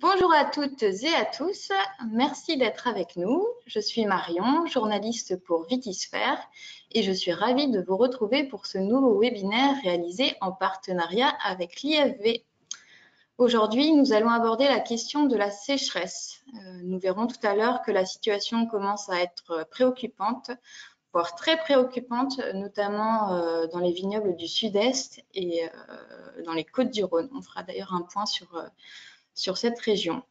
Bonjour à toutes et à tous, merci d'être avec nous. Je suis Marion, journaliste pour Vitisphère et je suis ravie de vous retrouver pour ce nouveau webinaire réalisé en partenariat avec l'IFV. Aujourd'hui, nous allons aborder la question de la sécheresse. Nous verrons tout à l'heure que la situation commence à être préoccupante, voire très préoccupante, notamment dans les vignobles du sud-est et dans les Côtes-du-Rhône. On fera d'ailleurs un point sur cette région.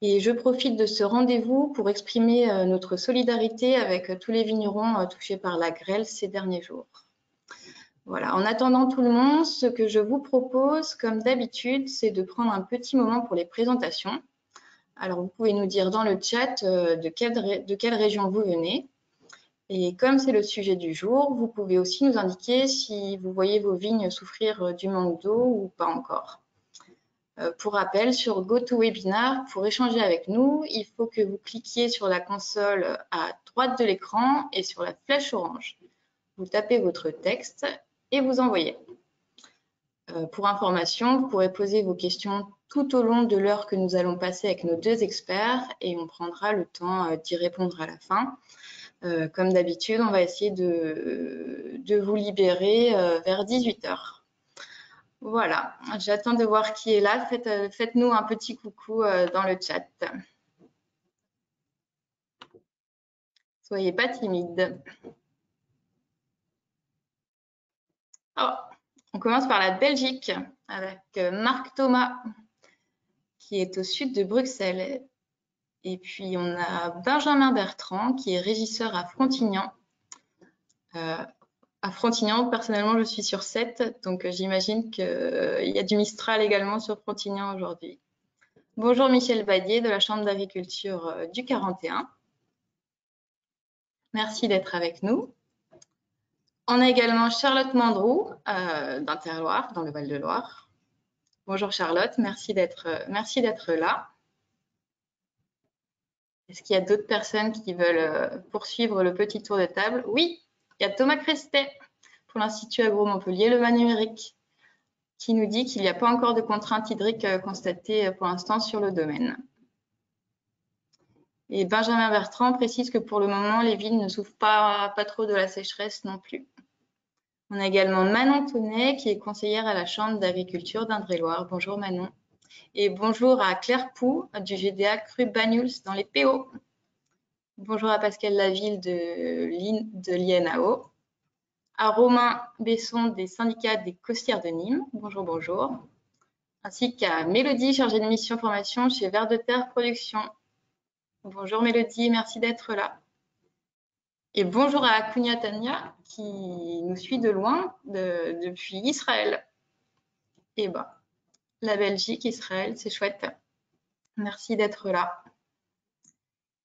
Et je profite de ce rendez-vous pour exprimer notre solidarité avec tous les vignerons touchés par la grêle ces derniers jours. Voilà, en attendant tout le monde, ce que je vous propose, comme d'habitude, c'est de prendre un petit moment pour les présentations. Alors, vous pouvez nous dire dans le chat de quelle région vous venez. Et comme c'est le sujet du jour, vous pouvez aussi nous indiquer si vous voyez vos vignes souffrir du manque d'eau ou pas encore. Pour rappel, sur GoToWebinar, pour échanger avec nous, il faut que vous cliquiez sur la console à droite de l'écran et sur la flèche orange. Vous tapez votre texte et vous envoyez. Pour information, vous pourrez poser vos questions tout au long de l'heure que nous allons passer avec nos deux experts et on prendra le temps d'y répondre à la fin. Comme d'habitude, on va essayer de vous libérer vers 18 h. Voilà, j'attends de voir qui est là. Faites-nous un petit coucou dans le chat. Soyez pas timide. Oh, on commence par la Belgique avec Marc Thomas qui est au sud de Bruxelles. Et puis on a Benjamin Bertrand qui est régisseur à Frontignan. À Frontignan, personnellement, je suis sur 7, donc j'imagine qu'il y a du Mistral également sur Frontignan aujourd'hui. Bonjour Michel Badier de la Chambre d'agriculture du 41. Merci d'être avec nous. On a également Charlotte Mandroux d'Interloire, dans le Val-de-Loire. Bonjour Charlotte, merci d'être là. Est-ce qu'il y a d'autres personnes qui veulent poursuivre le petit tour de table? Oui, il y a Thomas Crestet pour l'Institut Agro-Montpellier, le Van numérique, qui nous dit qu'il n'y a pas encore de contraintes hydriques constatées pour l'instant sur le domaine. Et Benjamin Bertrand précise que pour le moment, les vignes ne souffrent pas trop de la sécheresse non plus. On a également Manon Tonnet, qui est conseillère à la Chambre d'agriculture d'Indre-et-Loire. Bonjour Manon. Et bonjour à Claire Pou du GDA Cru Banyuls dans les PO. Bonjour à Pascal Laville de l'INAO. À Romain Besson des syndicats des Costières de Nîmes. Bonjour, bonjour. Ainsi qu'à Mélodie, chargée de mission formation chez Vers de Terre Production. Bonjour Mélodie, merci d'être là. Et bonjour à Akunia Tania qui nous suit de loin depuis Israël. Et bah, la Belgique, Israël, c'est chouette. Merci d'être là.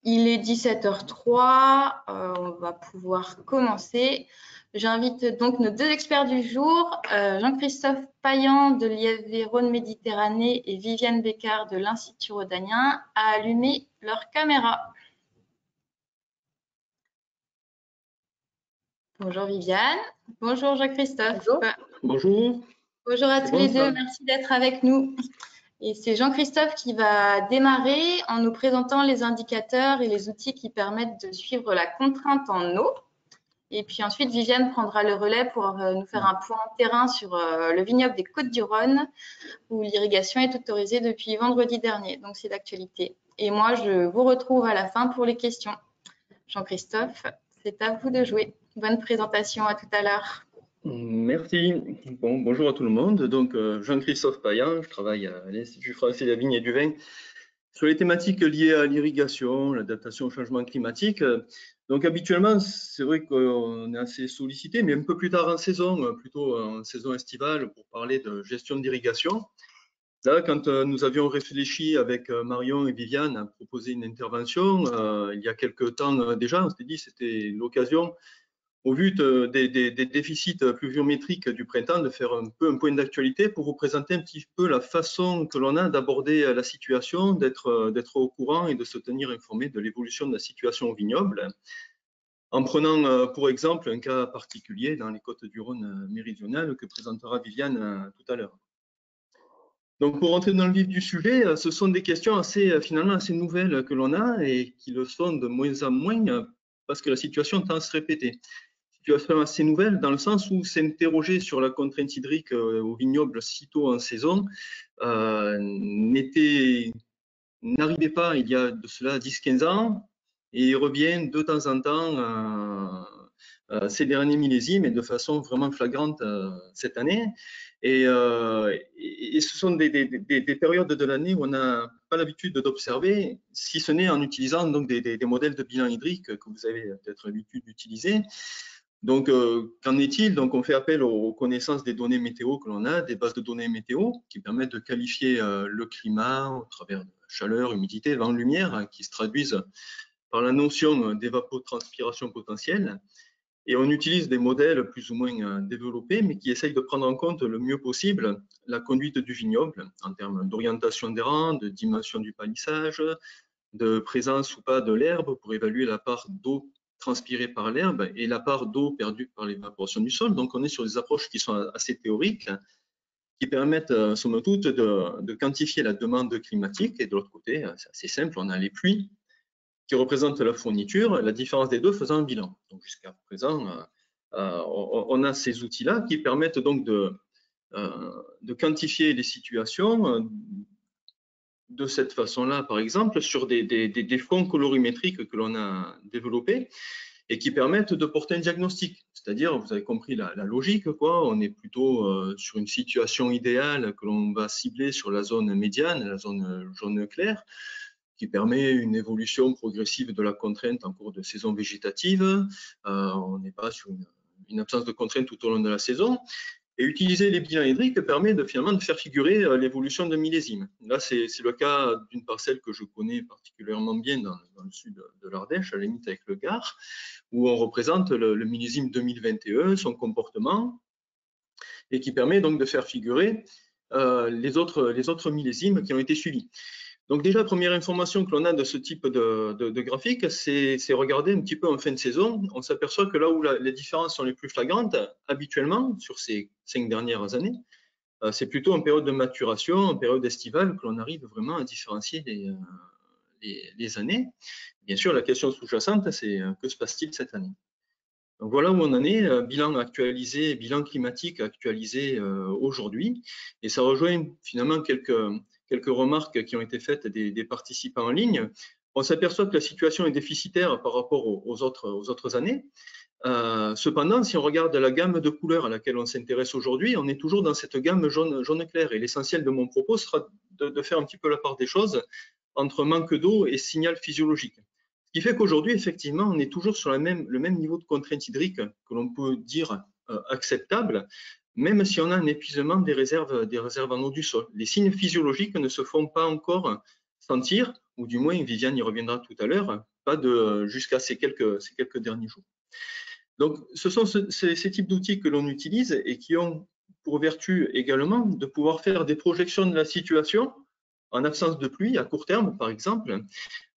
Il est 17h03, on va pouvoir commencer. J'invite donc nos deux experts du jour, Jean-Christophe Payan de l'IFV Rhône-Méditerranée et Viviane Bécard de l'Institut Rhodanien, à allumer leur caméra. Bonjour Viviane, bonjour Jean-Christophe. Bonjour. Bonjour à tous les deux, merci d'être avec nous. Et c'est Jean-Christophe qui va démarrer en nous présentant les indicateurs et les outils qui permettent de suivre la contrainte en eau. Et puis ensuite, Viviane prendra le relais pour nous faire un point terrain sur le vignoble des Côtes-du-Rhône, où l'irrigation est autorisée depuis vendredi dernier. Donc, c'est d'actualité. Et moi, je vous retrouve à la fin pour les questions. Jean-Christophe, c'est à vous de jouer. Bonne présentation, à tout à l'heure. Merci. Bon, bonjour à tout le monde. Donc, Jean-Christophe Payan, je travaille à l'Institut français de la vigne et du vin sur les thématiques liées à l'irrigation, l'adaptation au changement climatique. Donc, habituellement, c'est vrai qu'on est assez sollicité, mais un peu plus tard en saison, plutôt en saison estivale, pour parler de gestion d'irrigation. Là, quand nous avions réfléchi avec Marion et Viviane à proposer une intervention, il y a quelques temps déjà, on s'était dit que c'était l'occasion, au vu des déficits pluviométriques du printemps, de faire un peu un point d'actualité pour vous présenter un petit peu la façon que l'on a d'aborder la situation, d'être au courant et de se tenir informé de l'évolution de la situation au vignoble, en prenant pour exemple un cas particulier dans les Côtes-du-Rhône méridionales que présentera Viviane tout à l'heure. Donc, pour rentrer dans le vif du sujet, ce sont des questions finalement assez nouvelles que l'on a et qui le sont de moins en moins parce que la situation tend à se répéter. Situation assez nouvelle dans le sens où s'interroger sur la contrainte hydrique au vignoble sitôt en saison n'arrivait pas il y a de cela 10-15 ans et il revient de temps en temps ces derniers millésimes et de façon vraiment flagrante cette année. Et ce sont des périodes de l'année où on n'a pas l'habitude d'observer, si ce n'est en utilisant donc des modèles de bilan hydrique que vous avez peut-être l'habitude d'utiliser. Donc, qu'en est-il? Donc, on fait appel aux connaissances des données météo que l'on a, des bases de données météo qui permettent de qualifier le climat au travers de chaleur, humidité, vent, lumière, qui se traduisent par la notion d'évapotranspiration potentielle. Et on utilise des modèles plus ou moins développés, mais qui essayent de prendre en compte le mieux possible la conduite du vignoble en termes d'orientation des rangs, de dimension du palissage, de présence ou pas de l'herbe pour évaluer la part d'eau transpirée par l'herbe et la part d'eau perdue par l'évaporation du sol. Donc, on est sur des approches qui sont assez théoriques, qui permettent, somme toute, de quantifier la demande climatique. Et de l'autre côté, c'est assez simple, on a les pluies qui représentent la fourniture, la différence des deux faisant un bilan. Donc, jusqu'à présent, on a ces outils-là qui permettent donc de quantifier les situations de cette façon-là, par exemple, sur des fonds colorimétriques que l'on a développés et qui permettent de porter un diagnostic. C'est-à-dire, vous avez compris la logique, quoi. On est plutôt sur une situation idéale que l'on va cibler sur la zone médiane, la zone jaune clair, qui permet une évolution progressive de la contrainte en cours de saison végétative. On n'est pas sur une absence de contrainte tout au long de la saison. Et utiliser les bilans hydriques permet finalement de faire figurer l'évolution de millésimes. Là, c'est le cas d'une parcelle que je connais particulièrement bien dans le sud de l'Ardèche, à la limite avec le Gard, où on représente le millésime 2021, son comportement, et qui permet donc de faire figurer les autres millésimes qui ont été suivis. Donc déjà, première information que l'on a de ce type de graphique, c'est regarder un petit peu en fin de saison. On s'aperçoit que là où les différences sont les plus flagrantes, habituellement, sur ces 5 dernières années, c'est plutôt en période de maturation, en période estivale, que l'on arrive vraiment à différencier les années. Bien sûr, la question sous-jacente, c'est que se passe-t-il cette année? Donc voilà où on en est, bilan actualisé, bilan climatique actualisé aujourd'hui. Et ça rejoint finalement quelques remarques qui ont été faites des participants en ligne. On s'aperçoit que la situation est déficitaire par rapport aux autres années. Cependant, si on regarde la gamme de couleurs à laquelle on s'intéresse aujourd'hui, on est toujours dans cette gamme jaune clair. Et l'essentiel de mon propos sera de faire un petit peu la part des choses entre manque d'eau et signal physiologique. Ce qui fait qu'aujourd'hui, effectivement, on est toujours sur le même niveau de contrainte hydrique que l'on peut dire acceptable, même si on a un épuisement des réserves en eau du sol. Les signes physiologiques ne se font pas encore sentir, ou du moins, Viviane y reviendra tout à l'heure, pas jusqu'à ces quelques derniers jours. Donc, ce sont ces types d'outils que l'on utilise et qui ont pour vertu également de pouvoir faire des projections de la situation en absence de pluie, à court terme par exemple,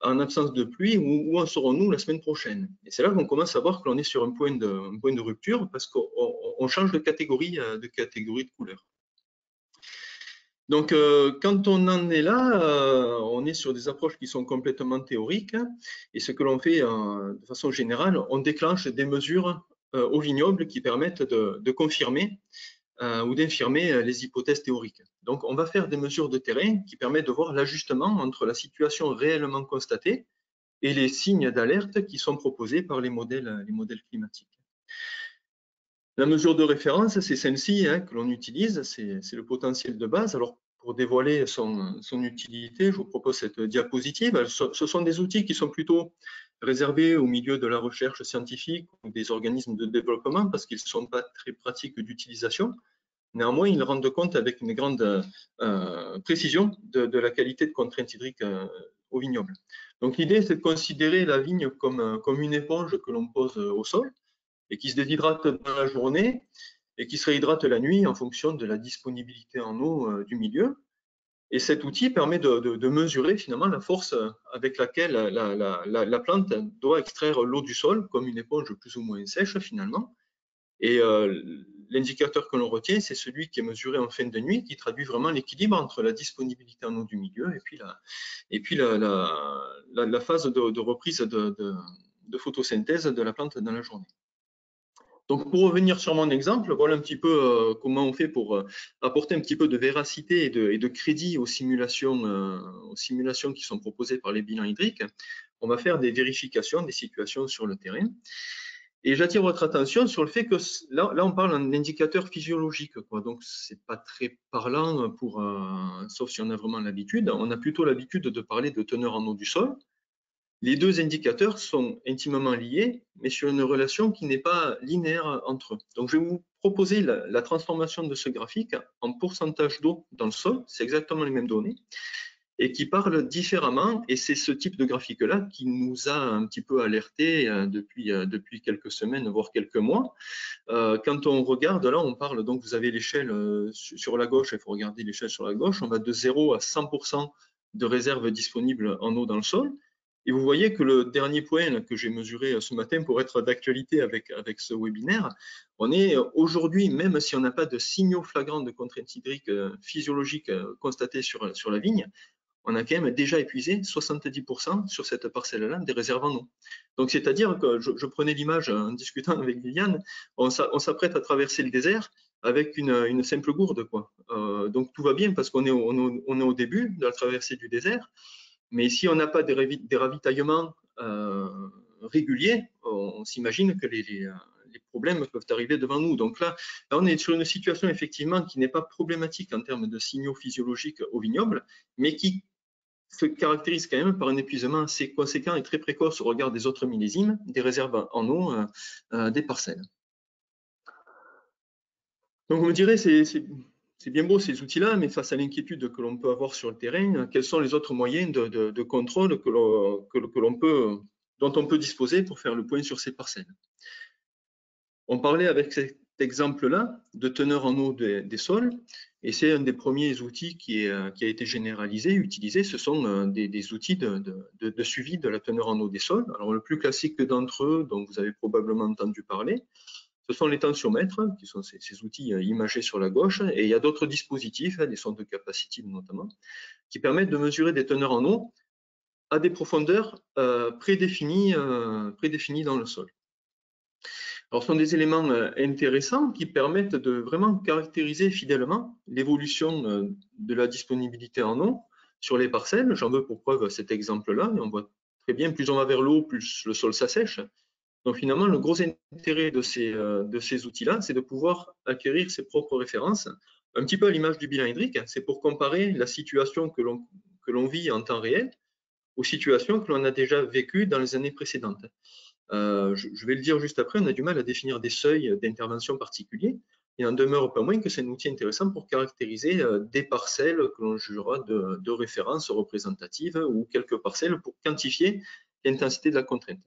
en absence de pluie, où en serons-nous la semaine prochaine? Et c'est là qu'on commence à voir que l'on est sur un point de rupture parce qu'on change de catégorie de couleur. Donc, quand on en est là, on est sur des approches qui sont complètement théoriques. Et ce que l'on fait de façon générale, on déclenche des mesures au vignoble qui permettent de confirmer ou d'infirmer les hypothèses théoriques. Donc, on va faire des mesures de terrain qui permettent de voir l'ajustement entre la situation réellement constatée et les signes d'alerte qui sont proposés par les modèles climatiques. La mesure de référence, c'est celle-ci que l'on utilise, c'est le potentiel de base. Alors, pour dévoiler son utilité, je vous propose cette diapositive. Ce sont des outils qui sont plutôt réservés au milieu de la recherche scientifique ou des organismes de développement parce qu'ils ne sont pas très pratiques d'utilisation. Néanmoins, ils rendent compte avec une grande précision de la qualité de contrainte hydrique au vignoble. Donc, l'idée, c'est de considérer la vigne comme une éponge que l'on pose au sol et qui se déshydrate dans la journée et qui se réhydrate la nuit en fonction de la disponibilité en eau du milieu. Et cet outil permet de mesurer finalement la force avec laquelle la plante doit extraire l'eau du sol, comme une éponge plus ou moins sèche finalement. Et l'indicateur que l'on retient, c'est celui qui est mesuré en fin de nuit, qui traduit vraiment l'équilibre entre la disponibilité en eau du milieu et puis la phase de reprise de photosynthèse de la plante dans la journée. Donc, pour revenir sur mon exemple, voilà un petit peu comment on fait pour apporter un petit peu de véracité et de crédit aux simulations qui sont proposées par les bilans hydriques. On va faire des vérifications des situations sur le terrain. Et j'attire votre attention sur le fait que là on parle d'indicateur physiologique, quoi. Donc, c'est pas très parlant sauf si on a vraiment l'habitude. On a plutôt l'habitude de parler de teneur en eau du sol. Les deux indicateurs sont intimement liés, mais sur une relation qui n'est pas linéaire entre eux. Donc, je vais vous proposer la transformation de ce graphique en pourcentage d'eau dans le sol. C'est exactement les mêmes données et qui parlent différemment. Et c'est ce type de graphique-là qui nous a un petit peu alertés depuis quelques semaines, voire quelques mois. Quand on regarde, là, on parle, donc vous avez l'échelle sur la gauche, il faut regarder l'échelle sur la gauche, on va de 0 à 100% de réserves disponibles en eau dans le sol. Et vous voyez que le dernier point que j'ai mesuré ce matin pour être d'actualité avec ce webinaire, on est aujourd'hui, même si on n'a pas de signaux flagrants de contrainte hydrique physiologique constatés sur la vigne, on a quand même déjà épuisé 70% sur cette parcelle-là des réserves en eau. Donc, c'est-à-dire que je prenais l'image en discutant avec Liliane, on s'apprête à traverser le désert avec une simple gourde, quoi. Donc, tout va bien parce qu'on est au début de la traversée du désert. Mais si on n'a pas des ravitaillements réguliers, on s'imagine que les problèmes peuvent arriver devant nous. Donc là, on est sur une situation effectivement qui n'est pas problématique en termes de signaux physiologiques au vignoble, mais qui se caractérise quand même par un épuisement assez conséquent et très précoce au regard des autres millésimes, des réserves en eau des parcelles. Donc vous me direz, c'est bien beau ces outils-là, mais face à l'inquiétude que l'on peut avoir sur le terrain, quels sont les autres moyens de contrôle dont on peut disposer pour faire le point sur ces parcelles? On parlait avec cet exemple-là de teneur en eau des sols, et c'est un des premiers outils qui a été généralisé, utilisé. Ce sont des outils de suivi de la teneur en eau des sols. Alors le plus classique d'entre eux, dont vous avez probablement entendu parler, ce sont les tensiomètres, qui sont ces outils imagés sur la gauche, et il y a d'autres dispositifs, des sondes capacitives notamment, qui permettent de mesurer des teneurs en eau à des profondeurs prédéfinies dans le sol. Alors, ce sont des éléments intéressants qui permettent de vraiment caractériser fidèlement l'évolution de la disponibilité en eau sur les parcelles. J'en veux pour preuve cet exemple-là, et on voit très bien, plus on va vers l'eau, plus le sol s'assèche. Donc finalement, le gros intérêt de ces outils-là, c'est de pouvoir acquérir ses propres références, un petit peu à l'image du bilan hydrique. C'est pour comparer la situation que l'on vit en temps réel aux situations que l'on a déjà vécues dans les années précédentes. Je vais le dire juste après, on a du mal à définir des seuils d'intervention particuliers. Il n'en demeure pas moins que c'est un outil intéressant pour caractériser des parcelles que l'on jugera de référence représentative ou quelques parcelles pour quantifier l'intensité de la contrainte.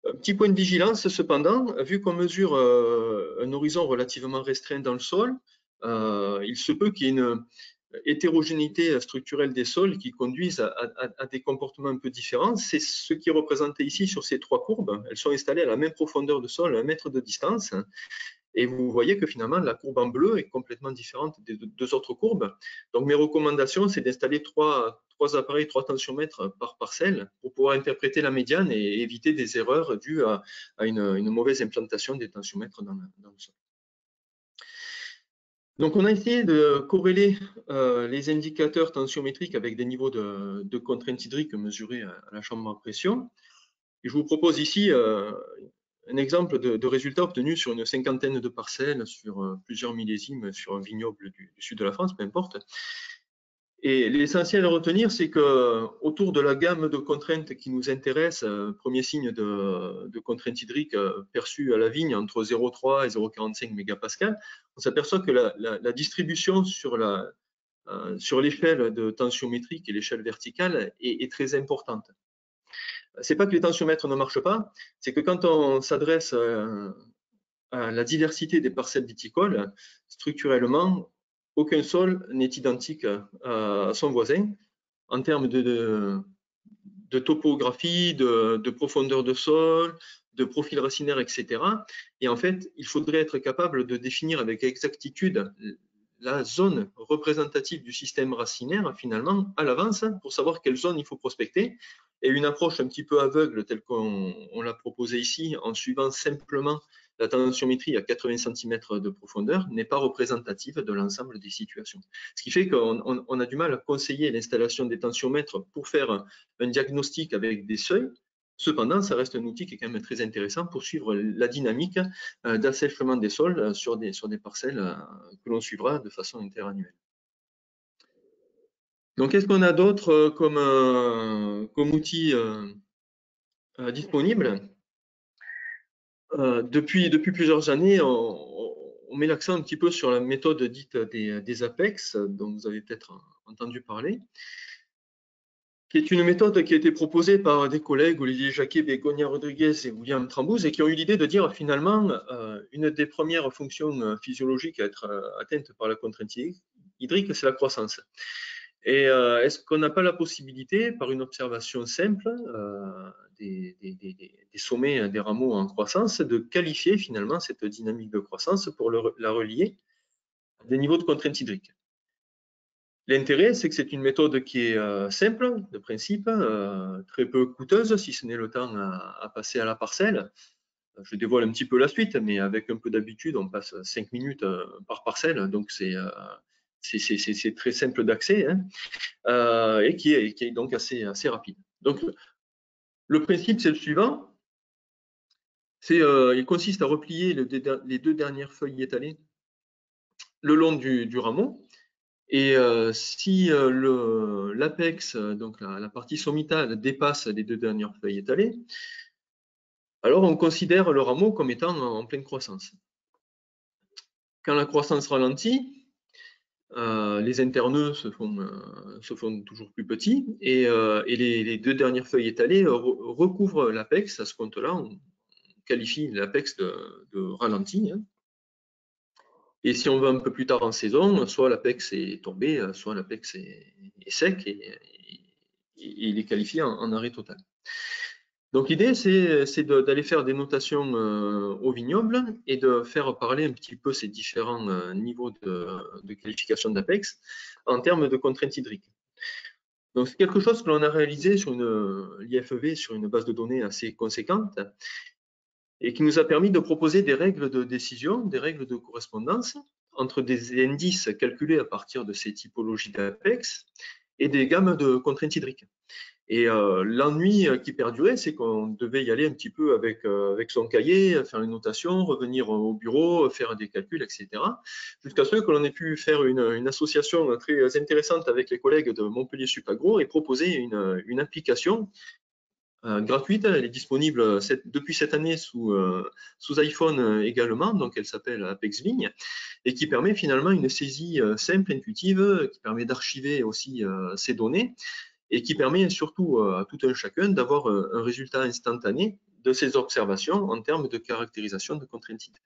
Petit point de vigilance, cependant, vu qu'on mesure un horizon relativement restreint dans le sol, il se peut qu'il y ait une hétérogénéité structurelle des sols qui conduisent à des comportements un peu différents. C'est ce qui est représenté ici sur ces trois courbes. Elles sont installées à la même profondeur de sol, à 1 mètre de distance. Et vous voyez que finalement, la courbe en bleu est complètement différente des deux autres courbes. Donc, mes recommandations, c'est d'installer trois appareils, 3 tensiomètres par parcelle pour pouvoir interpréter la médiane et éviter des erreurs dues à une mauvaise implantation des tensiomètres dans le sol. Donc, on a essayé de corréler les indicateurs tensiométriques avec des niveaux de contrainte hydrique mesurés à la chambre à pression. Et je vous propose ici un exemple de résultats obtenus sur une cinquantaine de parcelles, sur plusieurs millésimes, sur un vignoble du sud de la France, peu importe. Et l'essentiel à retenir, c'est que autour de la gamme de contraintes qui nous intéresse, premier signe de contrainte hydrique perçue à la vigne entre 0,3 et 0,45 mégapascal, on s'aperçoit que la distribution sur l'échelle de tensiométrique et l'échelle verticale est très importante. C'est pas que les tensiomètres ne marchent pas, c'est que quand on s'adresse à la diversité des parcelles viticoles, structurellement, aucun sol n'est identique à son voisin en termes de topographie, de profondeur de sol, de profil racinaire, etc. Et en fait, il faudrait être capable de définir avec exactitude la zone représentative du système racinaire, finalement, à l'avance, pour savoir quelle zone il faut prospecter. Et une approche un petit peu aveugle, telle qu'on l'a proposé ici, en suivant simplement la tensiométrie à 80 cm de profondeur, n'est pas représentative de l'ensemble des situations. Ce qui fait qu'on a du mal à conseiller l'installation des tensiomètres pour faire un diagnostic avec des seuils. Cependant, ça reste un outil qui est quand même très intéressant pour suivre la dynamique d'assèchement des sols sur des parcelles que l'on suivra de façon interannuelle. Donc, qu'est-ce qu'on a d'autre comme outil disponible? Depuis plusieurs années, on met l'accent un petit peu sur la méthode dite des APEX, dont vous avez peut-être entendu parler, qui est une méthode qui a été proposée par des collègues, Olivier Jacquet, Bégonia Rodriguez et William Trambouze, et qui ont eu l'idée de dire finalement une des premières fonctions physiologiques à être atteintes par la contrainte hydrique, c'est la croissance. Et est-ce qu'on n'a pas la possibilité, par une observation simple des sommets des rameaux en croissance, de qualifier finalement cette dynamique de croissance pour la relier à des niveaux de contrainte hydrique? L'intérêt, c'est que c'est une méthode qui est simple, de principe, très peu coûteuse, si ce n'est le temps à passer à la parcelle. Je dévoile un petit peu la suite, mais avec un peu d'habitude, on passe 5 minutes par parcelle, donc c'est très simple d'accès, hein, et qui est donc assez rapide. Donc, le principe, c'est le suivant. Il consiste à replier les deux dernières feuilles étalées le long du rameau. Et si l'apex, donc la partie sommitale, dépasse les deux dernières feuilles étalées, alors on considère le rameau comme étant en pleine croissance. Quand la croissance ralentit, les interneux se font toujours plus petits et les deux dernières feuilles étalées recouvrent l'apex. À ce compte-là, on qualifie l'apex de ralenti, hein. Et si on va un peu plus tard en saison, soit l'apex est tombé, soit l'apex est sec et il est qualifié en arrêt total. Donc l'idée, c'est d'aller faire des notations au vignoble et de faire parler un petit peu ces différents niveaux de qualification d'APEX en termes de contraintes hydriques. Donc c'est quelque chose que l'on a réalisé sur l'IFEV, sur une base de données assez conséquente, et qui nous a permis de proposer des règles de décision, des règles de correspondance entre des indices calculés à partir de ces typologies d'APEX et des gammes de contraintes hydriques. Et l'ennui qui perdurait, c'est qu'on devait y aller un petit peu avec son cahier, faire une notation, revenir au bureau, faire des calculs, etc. Jusqu'à ce que l'on ait pu faire une association très intéressante avec les collègues de Montpellier Supagro et proposer une application gratuite. Elle est disponible depuis cette année sous iPhone également, donc elle s'appelle Apex Vigne, et qui permet finalement une saisie simple, intuitive, qui permet d'archiver aussi ces données, et qui permet surtout à tout un chacun d'avoir un résultat instantané de ses observations en termes de caractérisation de contraintes hydriques.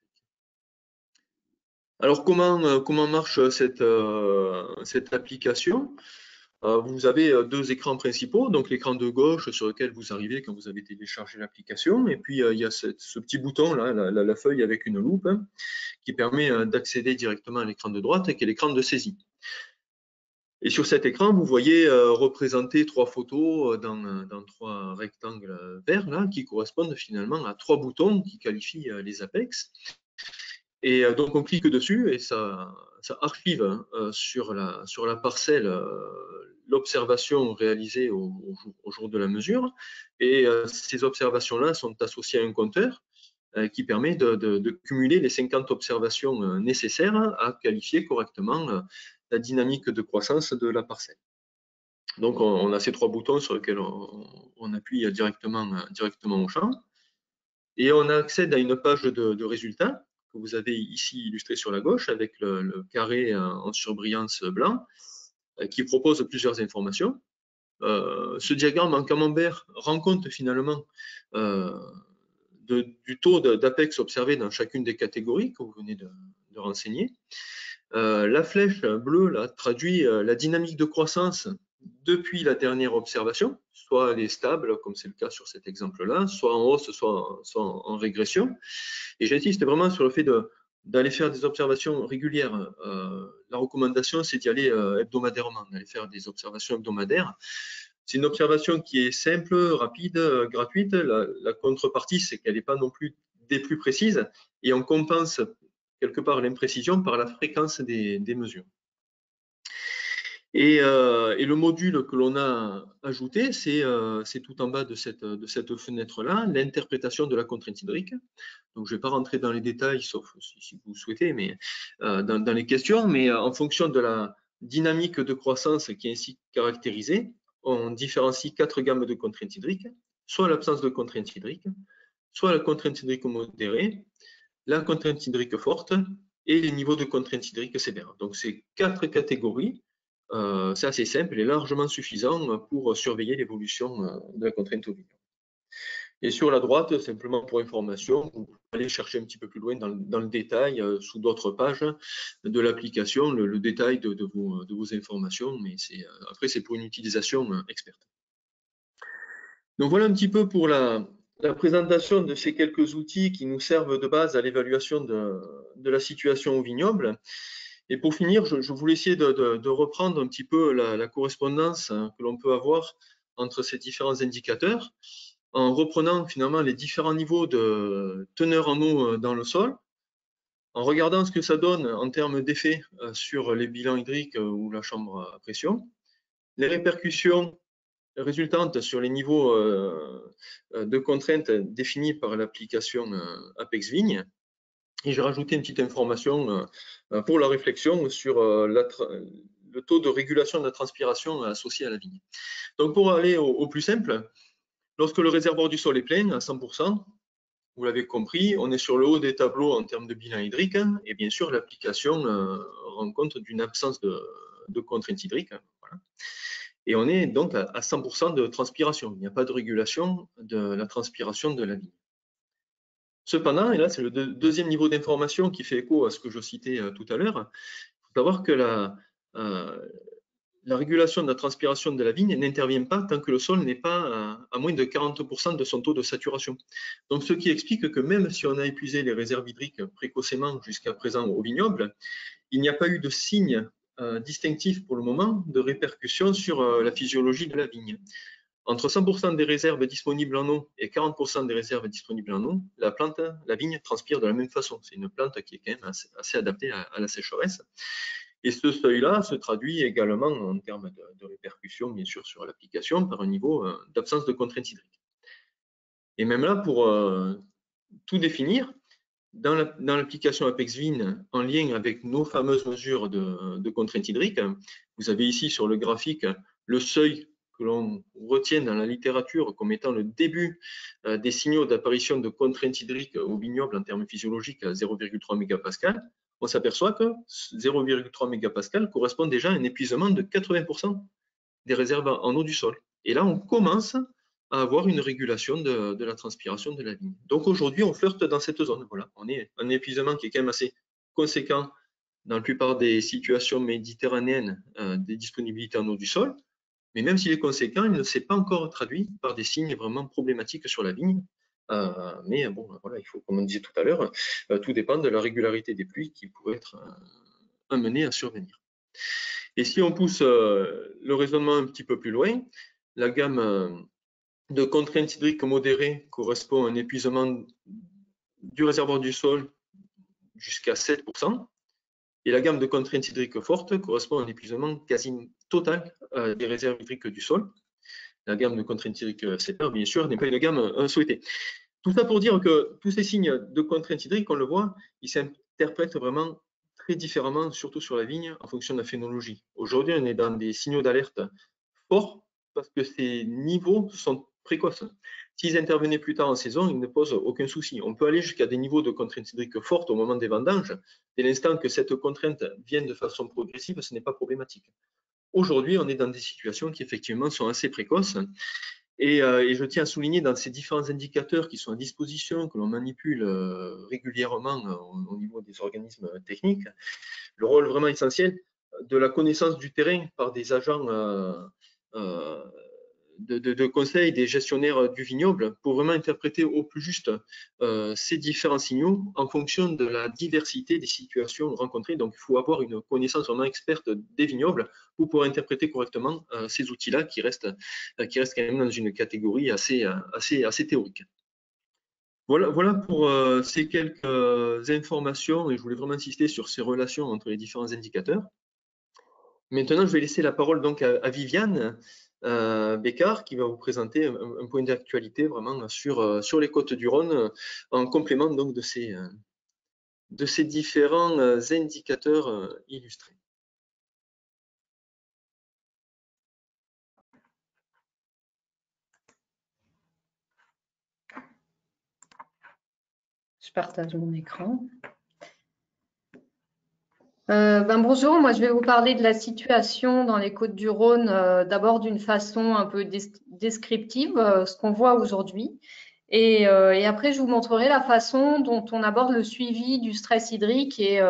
Alors comment marche cette application? Vous avez deux écrans principaux, donc l'écran de gauche sur lequel vous arrivez quand vous avez téléchargé l'application, et puis il y a ce petit bouton là, la feuille avec une loupe, hein, qui permet d'accéder directement à l'écran de droite, qui est l'écran de saisie. Et sur cet écran, vous voyez représenter trois photos dans trois rectangles verts là, qui correspondent finalement à trois boutons qui qualifient les APEX. Et donc on clique dessus et ça archive sur la parcelle l'observation réalisée au jour de la mesure. Et ces observations-là sont associées à un compteur qui permet de cumuler les 50 observations nécessaires à qualifier correctement la dynamique de croissance de la parcelle. Donc on a ces trois boutons sur lesquels on appuie directement au champ. Et on accède à une page de résultats que vous avez ici illustrée sur la gauche avec le carré en surbrillance blanc qui propose plusieurs informations. Ce diagramme en camembert rend compte finalement du taux d'APEX observé dans chacune des catégories que vous venez de renseigner. La flèche bleue là, traduit la dynamique de croissance depuis la dernière observation, soit elle est stable, comme c'est le cas sur cet exemple-là, soit en hausse, soit en régression. Et j'insiste vraiment sur le fait d'aller faire des observations régulières. La recommandation, c'est d'y aller hebdomadairement, d'aller faire des observations hebdomadaires. C'est une observation qui est simple, rapide, gratuite. La contrepartie, c'est qu'elle n'est pas non plus des plus précises, et on compense quelque part l'imprécision par la fréquence des mesures. Et le module que l'on a ajouté, c'est tout en bas de cette fenêtre-là, l'interprétation de la contrainte hydrique. Donc, je ne vais pas rentrer dans les détails, sauf si vous souhaitez, mais dans les questions. Mais en fonction de la dynamique de croissance qui est ainsi caractérisée, on différencie 4 gammes de contraintes hydriques, soit l'absence de contrainte hydrique, soit la contrainte hydrique modérée, la contrainte hydrique forte et les niveaux de contrainte hydrique sévère. Donc, ces 4 catégories, c'est assez simple et largement suffisant pour surveiller l'évolution de la contrainte au vignoble. Et sur la droite, simplement pour information, vous pouvez aller chercher un petit peu plus loin dans le détail, sous d'autres pages de l'application, le détail de vos informations, mais après, c'est pour une utilisation experte. Donc voilà un petit peu pour la présentation de ces quelques outils qui nous servent de base à l'évaluation de la situation au vignoble. Et pour finir, je voulais essayer de reprendre un petit peu la correspondance que l'on peut avoir entre ces différents indicateurs, en reprenant finalement les différents niveaux de teneur en eau dans le sol, en regardant ce que ça donne en termes d'effet sur les bilans hydriques ou la chambre à pression, les répercussions résultantes sur les niveaux de contraintes définis par l'application Apex Vigne. Et j'ai rajouté une petite information pour la réflexion sur le taux de régulation de la transpiration associé à la vigne. Donc pour aller au plus simple, lorsque le réservoir du sol est plein à 100%, vous l'avez compris, on est sur le haut des tableaux en termes de bilan hydrique, et bien sûr l'application rend compte d'une absence de contrainte hydrique. Voilà. Et on est donc à 100% de transpiration. Il n'y a pas de régulation de la transpiration de la vigne. Cependant, et là c'est le deuxième niveau d'information qui fait écho à ce que je citais tout à l'heure, il faut savoir que la régulation de la transpiration de la vigne n'intervient pas tant que le sol n'est pas à moins de 40% de son taux de saturation. Donc ce qui explique que même si on a épuisé les réserves hydriques précocement jusqu'à présent au vignoble, il n'y a pas eu de signe distinctif pour le moment de répercussion sur la physiologie de la vigne. Entre 100% des réserves disponibles en eau et 40% des réserves disponibles en eau, la vigne transpire de la même façon. C'est une plante qui est quand même assez adaptée à la sécheresse. Et ce seuil-là se traduit également en termes de répercussions, bien sûr, sur l'application par un niveau d'absence de contrainte hydrique. Et même là, pour tout définir, dans l'application Apex Vigne, en lien avec nos fameuses mesures de contrainte hydrique, vous avez ici sur le graphique le seuil que l'on retient dans la littérature comme étant le début des signaux d'apparition de contrainte hydrique au vignoble en termes physiologiques à 0,3 mégapascal. On s'aperçoit que 0,3 mégapascal correspond déjà à un épuisement de 80% des réserves en eau du sol. Et là, on commence à avoir une régulation de la transpiration de la vigne. Donc aujourd'hui, on flirte dans cette zone. Voilà, on est un épuisement qui est quand même assez conséquent dans la plupart des situations méditerranéennes des disponibilités en eau du sol. Mais même s'il est conséquent, il ne s'est pas encore traduit par des signes vraiment problématiques sur la vigne. Mais bon, voilà, il faut, comme on disait tout à l'heure, tout dépend de la régularité des pluies qui pourraient être amenées à survenir. Et si on pousse le raisonnement un petit peu plus loin, la gamme de contraintes hydriques modérées correspond à un épuisement du réservoir du sol jusqu'à 7%. Et la gamme de contraintes hydriques fortes correspond à un épuisement quasi total des réserves hydriques du sol. La gamme de contraintes hydriques sévères, bien sûr, n'est pas une gamme souhaitée. Tout ça pour dire que tous ces signes de contraintes hydriques, on le voit, ils s'interprètent vraiment très différemment, surtout sur la vigne, en fonction de la phénologie. Aujourd'hui, on est dans des signaux d'alerte forts parce que ces niveaux sont précoces. S'ils intervenaient plus tard en saison, ils ne posent aucun souci. On peut aller jusqu'à des niveaux de contrainte hydrique fortes au moment des vendanges. Dès l'instant que cette contrainte vient de façon progressive, ce n'est pas problématique. Aujourd'hui, on est dans des situations qui effectivement sont assez précoces. Et je tiens à souligner dans ces différents indicateurs qui sont à disposition, que l'on manipule régulièrement au niveau des organismes techniques, le rôle vraiment essentiel de la connaissance du terrain par des agents conseils des gestionnaires du vignoble pour vraiment interpréter au plus juste ces différents signaux en fonction de la diversité des situations rencontrées. Donc, il faut avoir une connaissance vraiment experte des vignobles pour pouvoir interpréter correctement ces outils-là qui restent quand même dans une catégorie assez théorique. Voilà pour ces quelques informations, et je voulais vraiment insister sur ces relations entre les différents indicateurs. Maintenant, je vais laisser la parole donc à Viviane Bécard, qui va vous présenter un point d'actualité vraiment sur les Côtes-du-Rhône, en complément donc de ces différents indicateurs illustrés. Je partage mon écran. Bonjour, moi je vais vous parler de la situation dans les Côtes-du-Rhône, d'abord d'une façon un peu descriptive, ce qu'on voit aujourd'hui. Et après, je vous montrerai la façon dont on aborde le suivi du stress hydrique et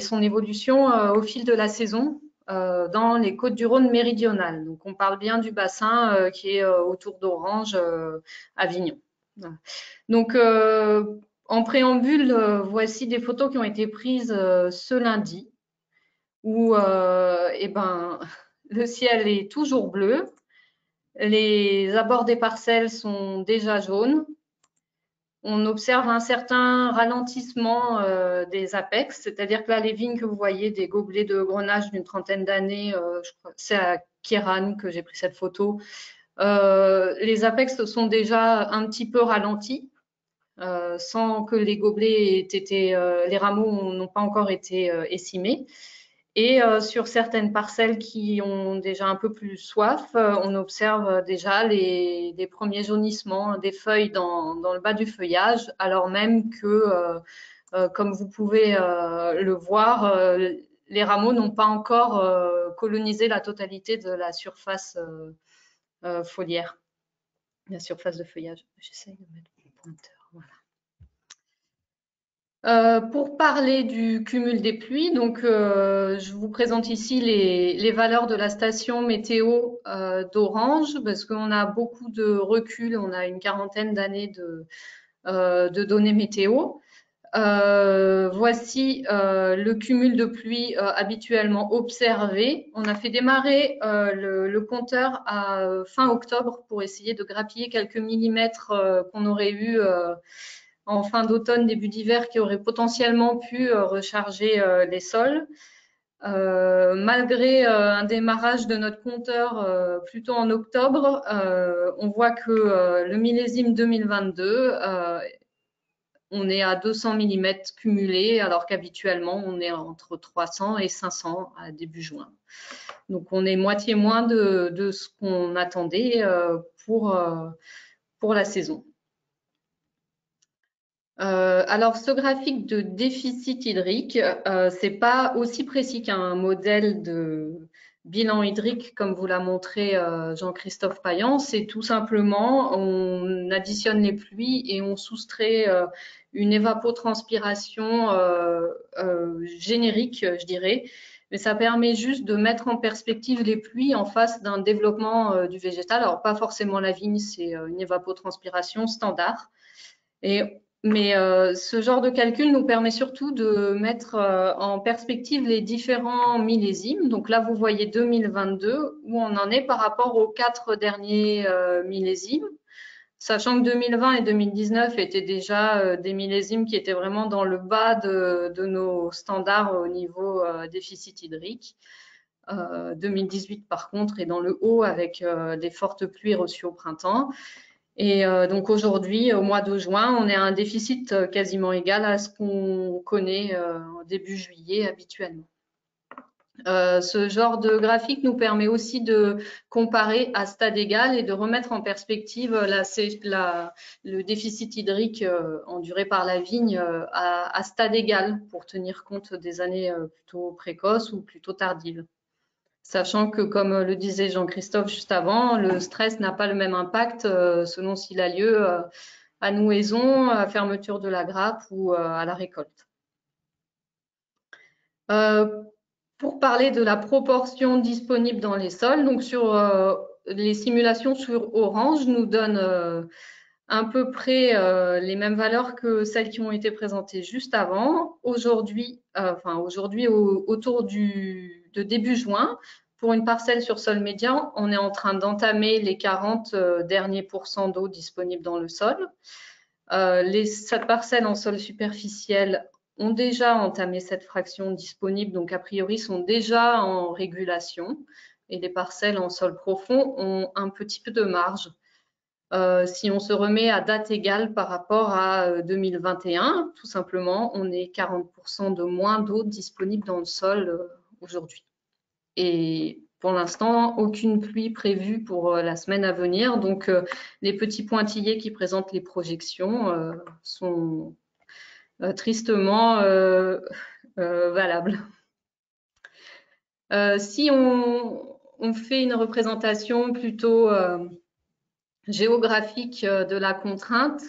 son évolution au fil de la saison dans les Côtes-du-Rhône méridionales. Donc, on parle bien du bassin qui est autour d'Orange, Avignon. Voilà. Donc, en préambule, voici des photos qui ont été prises ce lundi où le ciel est toujours bleu, les abords des parcelles sont déjà jaunes. On observe un certain ralentissement des apex, c'est-à-dire que là, les vignes que vous voyez, des gobelets de grenache d'une trentaine d'années, c'est à Kéran que j'ai pris cette photo, les apex sont déjà un petit peu ralentis. Sans que les gobelets aient été, les rameaux n'ont pas encore été écimés. Et sur certaines parcelles qui ont déjà un peu plus soif, on observe déjà les premiers jaunissements des feuilles dans le bas du feuillage, alors même que, comme vous pouvez le voir, les rameaux n'ont pas encore colonisé la totalité de la surface foliaire, la surface de feuillage. J'essaye de mettre mon pointeur. Pour parler du cumul des pluies, donc je vous présente ici les valeurs de la station météo d'Orange, parce qu'on a beaucoup de recul, on a une quarantaine d'années de données météo. Voici le cumul de pluie habituellement observé. On a fait démarrer le compteur à fin octobre pour essayer de grappiller quelques millimètres qu'on aurait eu en fin d'automne, début d'hiver, qui auraient potentiellement pu recharger les sols. Malgré un démarrage de notre compteur plutôt en octobre, on voit que le millésime 2022 on est à 200 mm cumulés, alors qu'habituellement, on est entre 300 et 500 à début juin. Donc, on est moitié moins de ce qu'on attendait pour la saison. Alors, ce graphique de déficit hydrique, c'est pas aussi précis qu'un modèle de bilan hydrique comme vous l'a montré Jean-Christophe Payan. C'est tout simplement, on additionne les pluies et on soustrait une évapotranspiration générique, je dirais. Mais ça permet juste de mettre en perspective les pluies en face d'un développement du végétal. Alors, pas forcément la vigne, c'est une évapotranspiration standard. Mais ce genre de calcul nous permet surtout de mettre en perspective les différents millésimes. Donc là, vous voyez 2022, où on en est par rapport aux 4 derniers millésimes, sachant que 2020 et 2019 étaient déjà des millésimes qui étaient vraiment dans le bas de nos standards au niveau déficit hydrique. 2018, par contre, est dans le haut avec des fortes pluies reçues au printemps. Et donc aujourd'hui, au mois de juin, on est à un déficit quasiment égal à ce qu'on connaît au début juillet habituellement. Ce genre de graphique nous permet aussi de comparer à stade égal et de remettre en perspective le déficit hydrique enduré par la vigne à stade égal pour tenir compte des années plutôt précoces ou plutôt tardives. Sachant que, comme le disait Jean-Christophe juste avant, le stress n'a pas le même impact selon s'il a lieu à nouaison, à fermeture de la grappe ou à la récolte. Pour pour parler de la proportion disponible dans les sols. Donc, sur les simulations sur Orange nous donnent à peu près les mêmes valeurs que celles qui ont été présentées juste avant. Aujourd'hui, autour de début juin, pour une parcelle sur sol médian, on est en train d'entamer les 40 derniers pourcents d'eau disponibles dans le sol. Cette parcelle en sol superficiel ont déjà entamé cette fraction disponible, donc a priori sont déjà en régulation. Et les parcelles en sol profond ont un petit peu de marge. Si on se remet à date égale par rapport à 2021, tout simplement, on est 40% de moins d'eau disponible dans le sol aujourd'hui. Et pour l'instant, aucune pluie prévue pour la semaine à venir. Donc, les petits pointillés qui présentent les projections sont tristement valables. Si on fait une représentation plutôt géographique de la contrainte,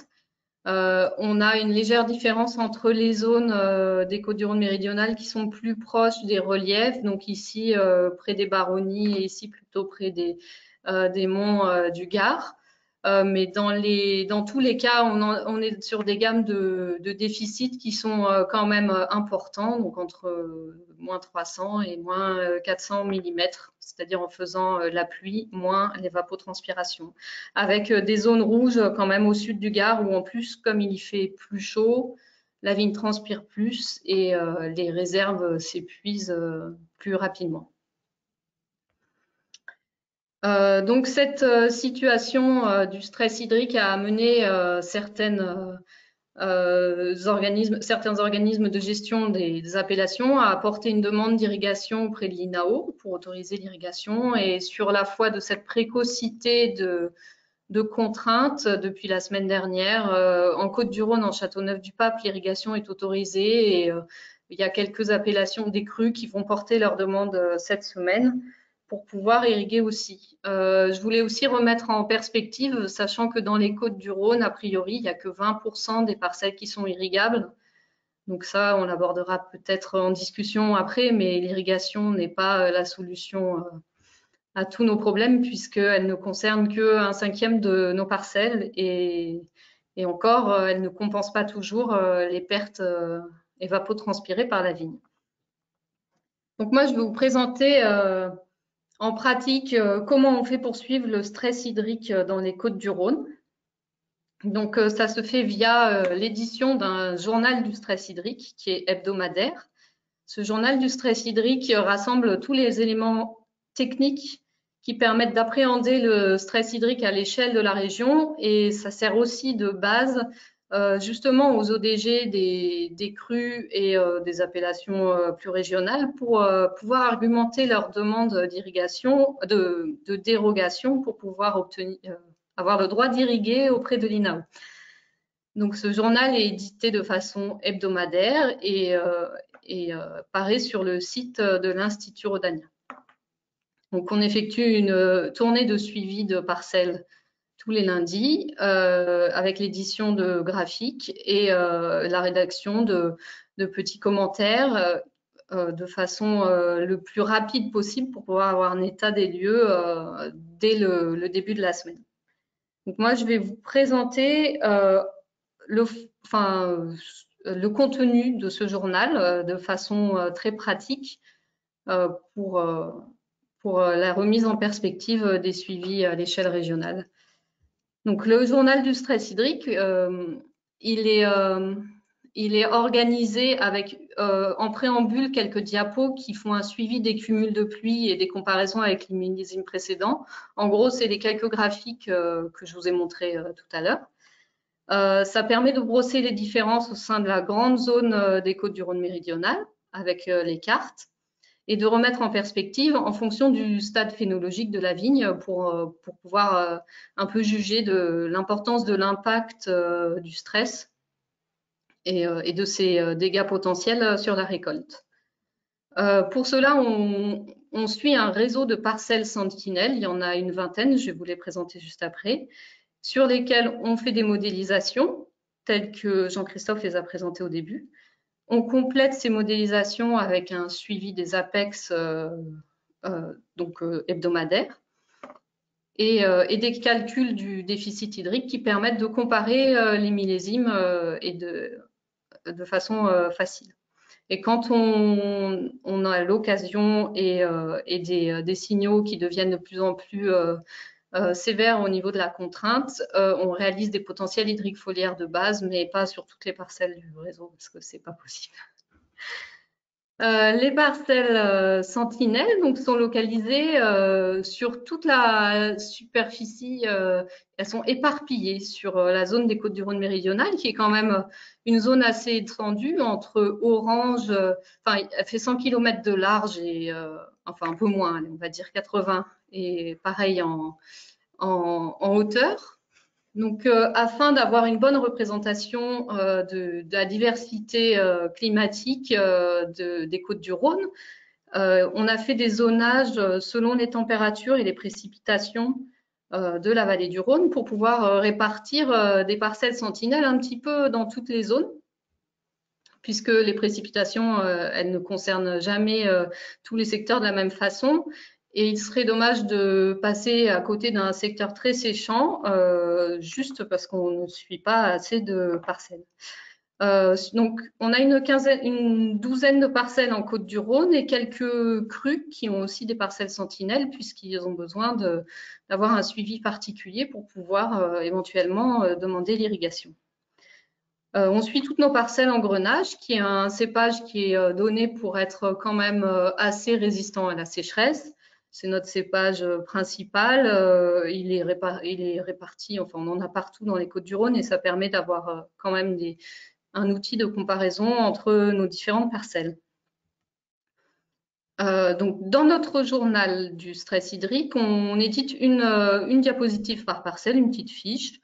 on a une légère différence entre les zones des Côtes-du-Rhône méridionales qui sont plus proches des reliefs, donc ici près des Baronnies et ici plutôt près des monts du Gard. Mais dans tous les cas, on est sur des gammes de déficit qui sont quand même importants, donc entre moins 300 et moins 400 mm, c'est-à-dire en faisant la pluie moins l'évapotranspiration. Avec des zones rouges quand même au sud du Gard où en plus, comme il y fait plus chaud, la vigne transpire plus et les réserves s'épuisent plus rapidement. Donc cette situation du stress hydrique a amené certains organismes de gestion des appellations à apporter une demande d'irrigation auprès de l'INAO pour autoriser l'irrigation. Et sur la foi de cette précocité de contraintes, depuis la semaine dernière, en Côtes-du-Rhône, en Châteauneuf-du-Pape, l'irrigation est autorisée et il y a quelques appellations des crues qui vont porter leur demande cette semaine pour pouvoir irriguer aussi. Je voulais aussi remettre en perspective, sachant que dans les Côtes-du-Rhône, a priori, il n'y a que 20% des parcelles qui sont irrigables. Donc ça, on l'abordera peut-être en discussion après, mais l'irrigation n'est pas la solution à tous nos problèmes puisqu'elle ne concerne qu'un cinquième de nos parcelles et encore, elle ne compense pas toujours les pertes évapotranspirées par la vigne. Donc moi, je vais vous présenter en pratique, comment on fait pour suivre le stress hydrique dans les Côtes-du-Rhône. Donc, ça se fait via l'édition d'un journal du stress hydrique qui est hebdomadaire. Ce journal du stress hydrique rassemble tous les éléments techniques qui permettent d'appréhender le stress hydrique à l'échelle de la région et ça sert aussi de base justement aux ODG des crues et des appellations plus régionales pour pouvoir argumenter leur demande d'irrigation, de dérogation pour pouvoir avoir le droit d'irriguer auprès de l'INAO. Donc ce journal est édité de façon hebdomadaire et paraît sur le site de l'Institut Rodania. Donc on effectue une tournée de suivi de parcelles tous les lundis avec l'édition de graphiques et la rédaction de petits commentaires de façon le plus rapide possible pour pouvoir avoir un état des lieux dès le début de la semaine. Donc moi, je vais vous présenter le contenu de ce journal de façon très pratique pour la remise en perspective des suivis à l'échelle régionale. Donc, le journal du stress hydrique, il est organisé avec en préambule quelques diapos qui font un suivi des cumuls de pluie et des comparaisons avec les millésimes précédents. En gros, c'est les quelques graphiques que je vous ai montrés tout à l'heure. Ça permet de brosser les différences au sein de la grande zone des Côtes-du-Rhône méridionales avec les cartes et de remettre en perspective en fonction du stade phénologique de la vigne pour pouvoir un peu juger de l'importance de l'impact du stress et de ses dégâts potentiels sur la récolte. Pour cela, on suit un réseau de parcelles sentinelles, il y en a une vingtaine, je vais vous les présenter juste après, sur lesquelles on fait des modélisations, telles que Jean-Christophe les a présentées au début, On complète ces modélisations avec un suivi des APEX hebdomadaires et des calculs du déficit hydrique qui permettent de comparer les millésimes et de façon facile. Et quand on a l'occasion et des signaux qui deviennent de plus en plus sévères au niveau de la contrainte, on réalise des potentiels hydriques foliaires de base, mais pas sur toutes les parcelles du réseau parce que c'est pas possible. Les parcelles sentinelles donc, sont localisées sur toute la superficie, elles sont éparpillées sur la zone des Côtes-du-Rhône méridionales, qui est quand même une zone assez étendue entre Orange, enfin, elle fait 100 km de large et enfin un peu moins, on va dire 80, et pareil en hauteur. Donc, afin d'avoir une bonne représentation de la diversité climatique des Côtes-du-Rhône, on a fait des zonages selon les températures et les précipitations de la vallée du Rhône pour pouvoir répartir des parcelles sentinelles un petit peu dans toutes les zones, puisque les précipitations, elles ne concernent jamais tous les secteurs de la même façon. Et il serait dommage de passer à côté d'un secteur très séchant juste parce qu'on ne suit pas assez de parcelles. Donc, on a une douzaine de parcelles en Côtes-du-Rhône et quelques crues qui ont aussi des parcelles sentinelles puisqu'ils ont besoin d'avoir un suivi particulier pour pouvoir éventuellement demander l'irrigation. On suit toutes nos parcelles en grenache, qui est un cépage qui est donné pour être quand même assez résistant à la sécheresse. C'est notre cépage principal. Il est réparti, enfin on en a partout dans les Côtes-du-Rhône et ça permet d'avoir quand même un outil de comparaison entre nos différentes parcelles. Donc, dans notre journal du stress hydrique, on édite une diapositive par parcelle, une petite fiche,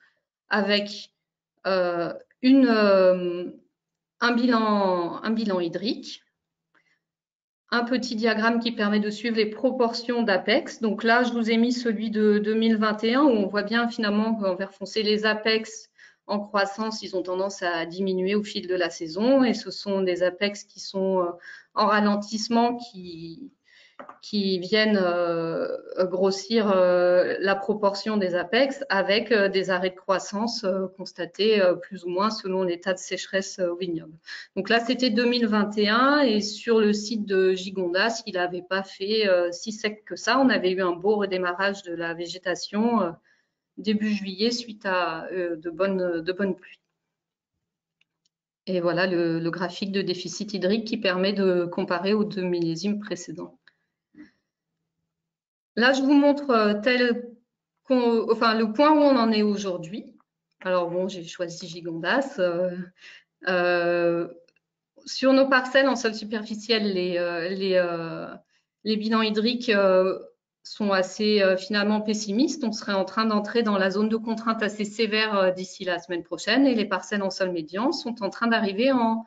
avec un bilan hydrique, un petit diagramme qui permet de suivre les proportions d'APEX. Donc là, je vous ai mis celui de 2021 où on voit bien finalement qu'en vert foncé, les APEX en croissance, ils ont tendance à diminuer au fil de la saison et ce sont des APEX qui sont en ralentissement qui viennent grossir la proportion des APEX avec des arrêts de croissance constatés plus ou moins selon l'état de sécheresse au vignoble. Donc là, c'était 2021 et sur le site de Gigondas, il n'avait pas fait si sec que ça. On avait eu un beau redémarrage de la végétation début juillet suite à de bonnes pluies. Et voilà le graphique de déficit hydrique qui permet de comparer aux 2 millésimes précédents. Là, je vous montre le point où on en est aujourd'hui. Alors bon, j'ai choisi Gigondas. Sur nos parcelles en sol superficiel, les bilans hydriques sont assez finalement pessimistes. On serait en train d'entrer dans la zone de contrainte assez sévère d'ici la semaine prochaine et les parcelles en sol médian sont en train d'arriver en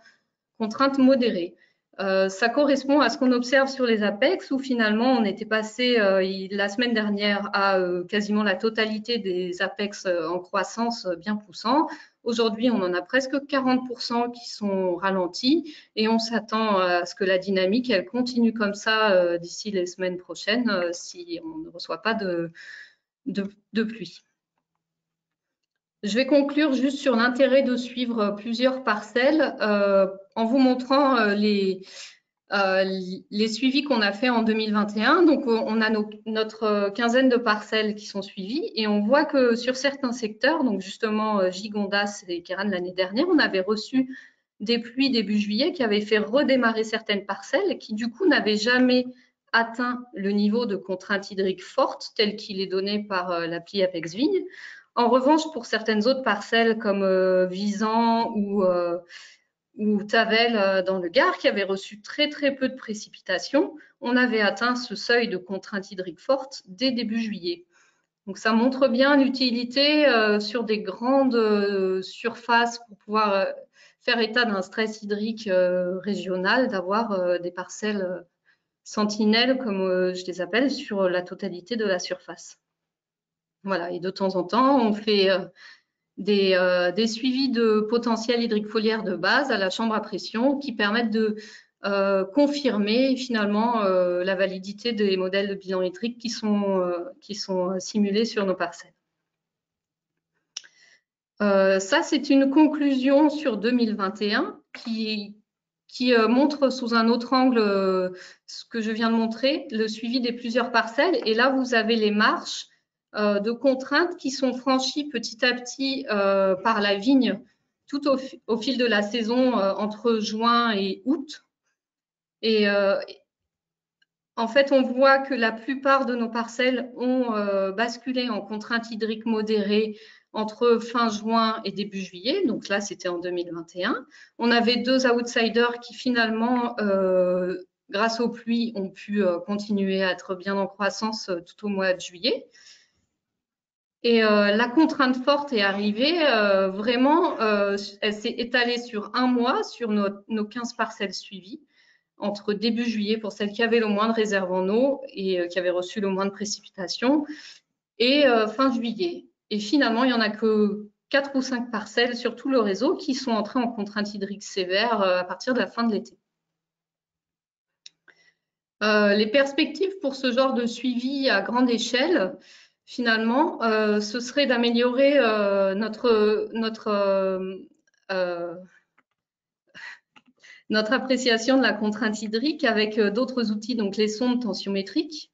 contrainte modérée. Ça correspond à ce qu'on observe sur les APEX où finalement on était passé la semaine dernière à quasiment la totalité des APEX en croissance bien poussant. Aujourd'hui, on en a presque 40% qui sont ralentis et on s'attend à ce que la dynamique elle continue comme ça d'ici les semaines prochaines si on ne reçoit pas de pluie. Je vais conclure juste sur l'intérêt de suivre plusieurs parcelles en vous montrant les suivis qu'on a fait en 2021. Donc, on a notre quinzaine de parcelles qui sont suivies et on voit que sur certains secteurs, donc justement Gigondas et Kéran l'année dernière, on avait reçu des pluies début juillet qui avaient fait redémarrer certaines parcelles qui du coup n'avaient jamais atteint le niveau de contrainte hydrique forte tel qu'il est donné par l'appli Apex Vigne. En revanche, pour certaines autres parcelles comme Visan ou Tavel dans le Gard, qui avaient reçu très peu de précipitations, on avait atteint ce seuil de contrainte hydrique forte dès début juillet. Donc ça montre bien l'utilité sur des grandes surfaces pour pouvoir faire état d'un stress hydrique régional, d'avoir des parcelles sentinelles, comme je les appelle, sur la totalité de la surface. Voilà, et de temps en temps, on fait des suivis de potentiel hydrique foliaire de base à la chambre à pression qui permettent de confirmer finalement la validité des modèles de bilan hydrique qui sont simulés sur nos parcelles. Ça, c'est une conclusion sur 2021 qui montre sous un autre angle ce que je viens de montrer, le suivi des plusieurs parcelles. Et là, vous avez les marches de contraintes qui sont franchies petit à petit par la vigne tout au fil de la saison entre juin et août. Et en fait, on voit que la plupart de nos parcelles ont basculé en contraintes hydriques modérées entre fin juin et début juillet. Donc là, c'était en 2021. On avait 2 outsiders qui finalement, grâce aux pluies, ont pu continuer à être bien en croissance tout au mois de juillet. Et la contrainte forte est arrivée, vraiment, elle s'est étalée sur un mois, sur nos 15 parcelles suivies, entre début juillet pour celles qui avaient le moins de réserve en eau et qui avaient reçu le moins de précipitations, et fin juillet. Et finalement, il n'y en a que 4 ou 5 parcelles sur tout le réseau qui sont entrées en contrainte hydrique sévère à partir de la fin de l'été. Les perspectives pour ce genre de suivi à grande échelle, finalement, ce serait d'améliorer notre appréciation de la contrainte hydrique avec d'autres outils, donc les sondes tensiométriques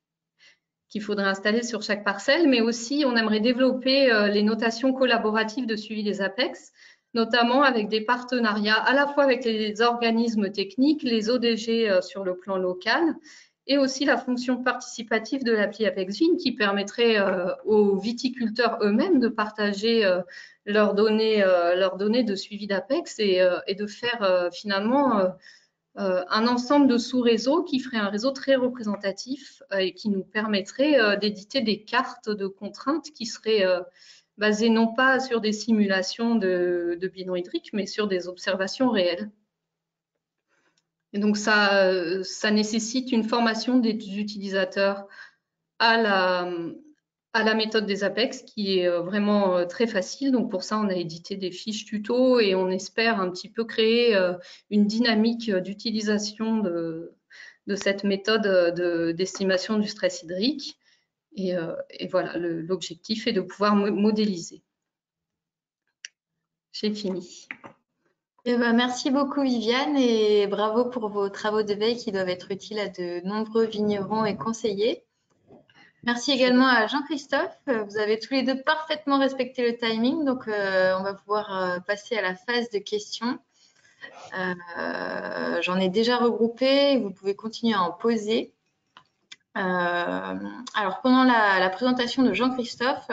qu'il faudrait installer sur chaque parcelle, mais aussi on aimerait développer les notations collaboratives de suivi des APEX, notamment avec des partenariats à la fois avec les organismes techniques, les ODG sur le plan local, et aussi la fonction participative de l'appli Apex Vigne qui permettrait aux viticulteurs eux-mêmes de partager leurs données de suivi d'APEX et de faire finalement un ensemble de sous-réseaux qui ferait un réseau très représentatif et qui nous permettrait d'éditer des cartes de contraintes qui seraient basées non pas sur des simulations de bilan hydrique, mais sur des observations réelles. Et donc, ça nécessite une formation des utilisateurs à la méthode des APEX qui est vraiment très facile. Donc, pour ça, on a édité des fiches tuto et on espère un petit peu créer une dynamique d'utilisation de cette méthode d'estimation du stress hydrique. Et voilà, l'objectif est de pouvoir modéliser. J'ai fini. Eh ben, merci beaucoup Viviane et bravo pour vos travaux de veille qui doivent être utiles à de nombreux vignerons et conseillers. Merci également à Jean-Christophe. Vous avez tous les deux parfaitement respecté le timing, donc on va pouvoir passer à la phase de questions. J'en ai déjà regroupé, vous pouvez continuer à en poser. Alors, pendant la présentation de Jean-Christophe,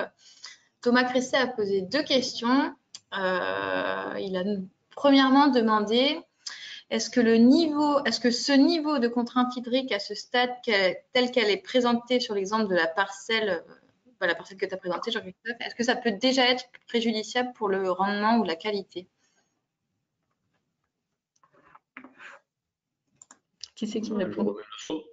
Thomas Cresset a posé 2 questions. Il a premièrement demandé est-ce que ce niveau de contrainte hydrique à ce stade tel qu'elle est présentée sur l'exemple de la parcelle que tu as présentée, Jean-Christophe, est-ce que ça peut déjà être préjudiciable pour le rendement ou la qualité? Qui c'est qui répond? Je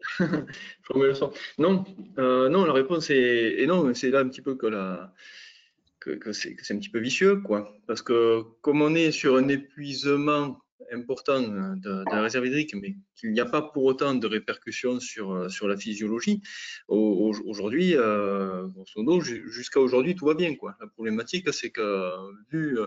remets le son. Non, la réponse est non, c'est là un petit peu que c'est un petit peu vicieux, quoi. Parce que comme on est sur un épuisement important de la réserve hydrique, mais qu'il n'y a pas pour autant de répercussions sur la physiologie, aujourd'hui, grosso modo, jusqu'à aujourd'hui, tout va bien, quoi. La problématique, c'est que, vu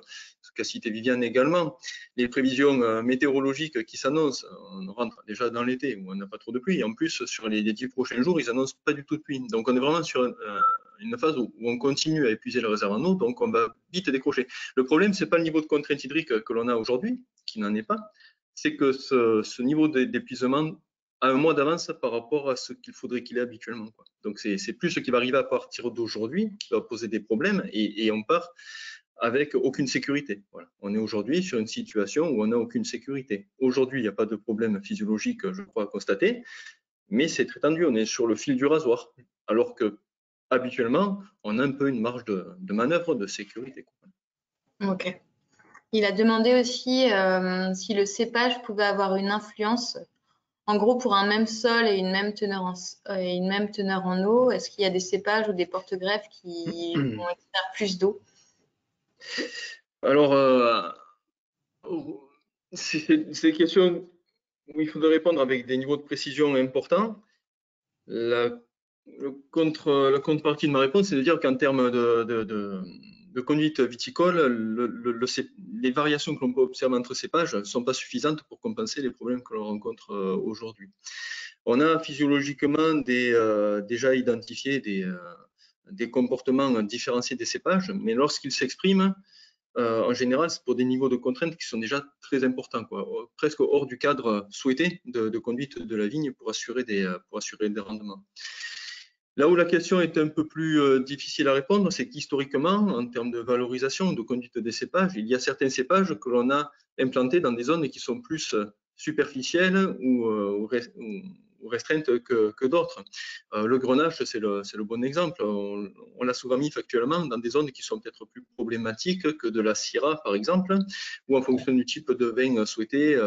ce qu'a cité Viviane également, les prévisions météorologiques qui s'annoncent, on rentre déjà dans l'été où on n'a pas trop de pluie, et en plus, sur les 10 prochains jours, ils annoncent pas du tout de pluie. Donc, on est vraiment sur une phase où on continue à épuiser la réserve en eau, donc on va vite décrocher. Le problème, c'est pas le niveau de contrainte hydrique que l'on a aujourd'hui, qui n'en est pas, c'est que ce niveau d'épuisement a un mois d'avance par rapport à ce qu'il faudrait qu'il ait habituellement, quoi. Donc c'est plus ce qui va arriver à partir d'aujourd'hui qui va poser des problèmes et on part avec aucune sécurité. Voilà. On est aujourd'hui sur une situation où on n'a aucune sécurité. Aujourd'hui, il n'y a pas de problème physiologique, je crois, à constater, mais c'est très tendu, on est sur le fil du rasoir, alors que habituellement, on a un peu une marge de manœuvre de sécurité. Ok. Il a demandé aussi si le cépage pouvait avoir une influence, en gros, pour un même sol et une même teneur en eau. Est-ce qu'il y a des cépages ou des porte-greffes qui vont extraire plus d'eau? Alors, c'est des questions où il faudrait répondre avec des niveaux de précision importants. La contrepartie de ma réponse, c'est de dire qu'en termes de conduite viticole, les variations que l'on peut observer entre cépages ne sont pas suffisantes pour compenser les problèmes que l'on rencontre aujourd'hui. On a physiologiquement déjà identifié des comportements différenciés des cépages, mais lorsqu'ils s'expriment, en général, c'est pour des niveaux de contraintes qui sont déjà très importants, quoi, presque hors du cadre souhaité de conduite de la vigne pour assurer des rendements. Là où la question est un peu plus difficile à répondre, c'est qu'historiquement, en termes de valorisation, de conduite des cépages, il y a certains cépages que l'on a implantés dans des zones qui sont plus superficielles ou restreintes que d'autres. Le grenache, c'est le bon exemple. On l'a souvent mis factuellement dans des zones qui sont peut-être plus problématiques que de la Syrah, par exemple, où en fonction du type de vin souhaité,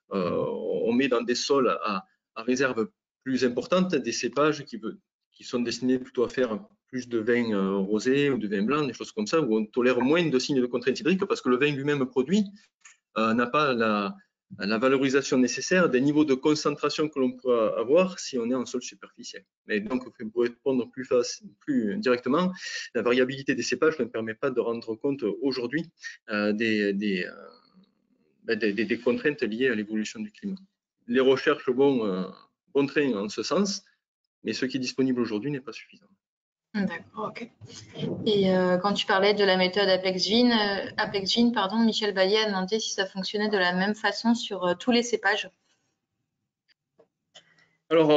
on met dans des sols à réserve plus importante des cépages qui sont destinés plutôt à faire plus de vin rosé ou de vin blanc, des choses comme ça, où on tolère moins de signes de contrainte hydrique parce que le vin lui-même produit n'a pas la valorisation nécessaire des niveaux de concentration que l'on peut avoir si on est en sol superficiel. Mais donc, pour répondre plus directement, la variabilité des cépages ne permet pas de rendre compte aujourd'hui des contraintes liées à l'évolution du climat. Les recherches vont bon train en ce sens, mais ce qui est disponible aujourd'hui n'est pas suffisant. D'accord, ok. Et quand tu parlais de la méthode ApexVine, Michel Baillet a demandé si ça fonctionnait de la même façon sur tous les cépages. Alors,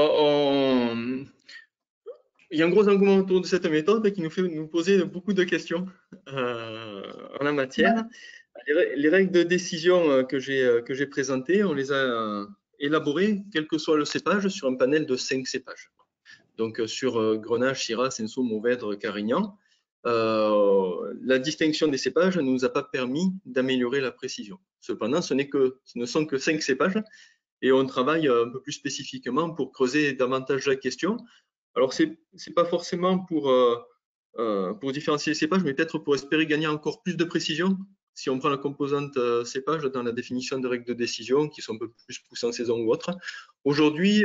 il y a un gros engouement autour de cette méthode qui nous fait nous poser beaucoup de questions en la matière. Les règles de décision que j'ai présentées, on les a élaborées, quel que soit le cépage, sur un panel de 5 cépages. Donc sur Grenache, Syrah, Cinsault, Mourvèdre, Carignan. La distinction des cépages ne nous a pas permis d'améliorer la précision. Cependant, ce ne sont que 5 cépages et on travaille un peu plus spécifiquement pour creuser davantage la question. Alors, c'est pas forcément pour différencier les cépages, mais peut-être pour espérer gagner encore plus de précision si on prend la composante cépage dans la définition de règles de décision qui sont un peu plus poussées en saison ou autre. Aujourd'hui,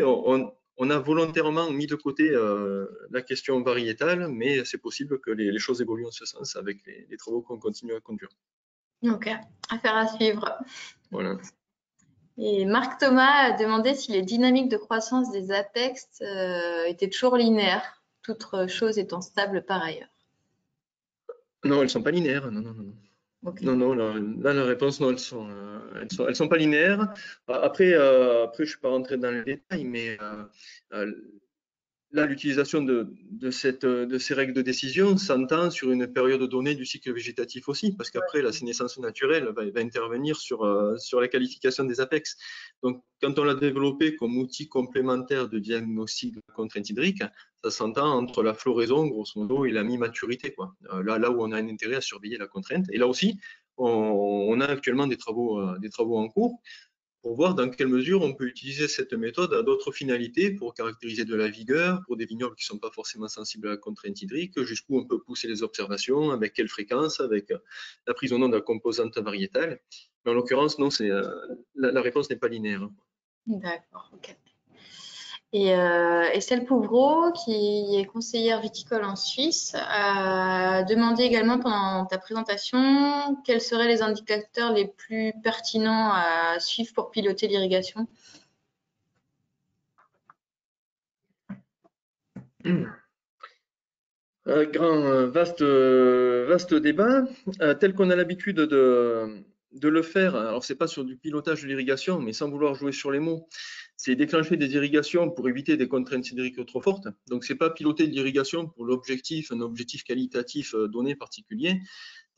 on a volontairement mis de côté la question variétale, mais c'est possible que les choses évoluent en ce sens avec les travaux qu'on continue à conduire. Ok, affaire à suivre. Voilà. Et Marc Thomas a demandé si les dynamiques de croissance des apex étaient toujours linéaires, toute chose étant stable par ailleurs. Non, elles ne sont pas linéaires. Non. Okay. Non, là, la réponse, non, elles sont pas linéaires. Après, je ne suis pas rentré dans les détails, mais là, l'utilisation de ces règles de décision s'entend sur une période donnée du cycle végétatif aussi, parce qu'après, la sénescence naturelle va intervenir sur la qualification des apex. Donc, quand on l'a développé comme outil complémentaire de diagnostic de contrainte hydrique, ça s'entend entre la floraison, grosso modo, et la mi-maturité, quoi. Là où on a un intérêt à surveiller la contrainte. Et là aussi, on a actuellement des travaux en cours pour voir dans quelle mesure on peut utiliser cette méthode à d'autres finalités pour caractériser de la vigueur, pour des vignobles qui ne sont pas forcément sensibles à la contrainte hydrique, jusqu'où on peut pousser les observations, avec quelle fréquence, avec la prise en compte de la composante variétale. Mais en l'occurrence, non, la réponse n'est pas linéaire. D'accord, ok. Et Estelle Pouvreau, qui est conseillère viticole en Suisse, a demandé également pendant ta présentation quels seraient les indicateurs les plus pertinents à suivre pour piloter l'irrigation. Vaste débat, tel qu'on a l'habitude de le faire. Alors, c'est pas sur du pilotage de l'irrigation, mais sans vouloir jouer sur les mots. C'est déclencher des irrigations pour éviter des contraintes hydriques trop fortes. Donc, c'est pas piloter de l'irrigation pour un objectif qualitatif donné particulier.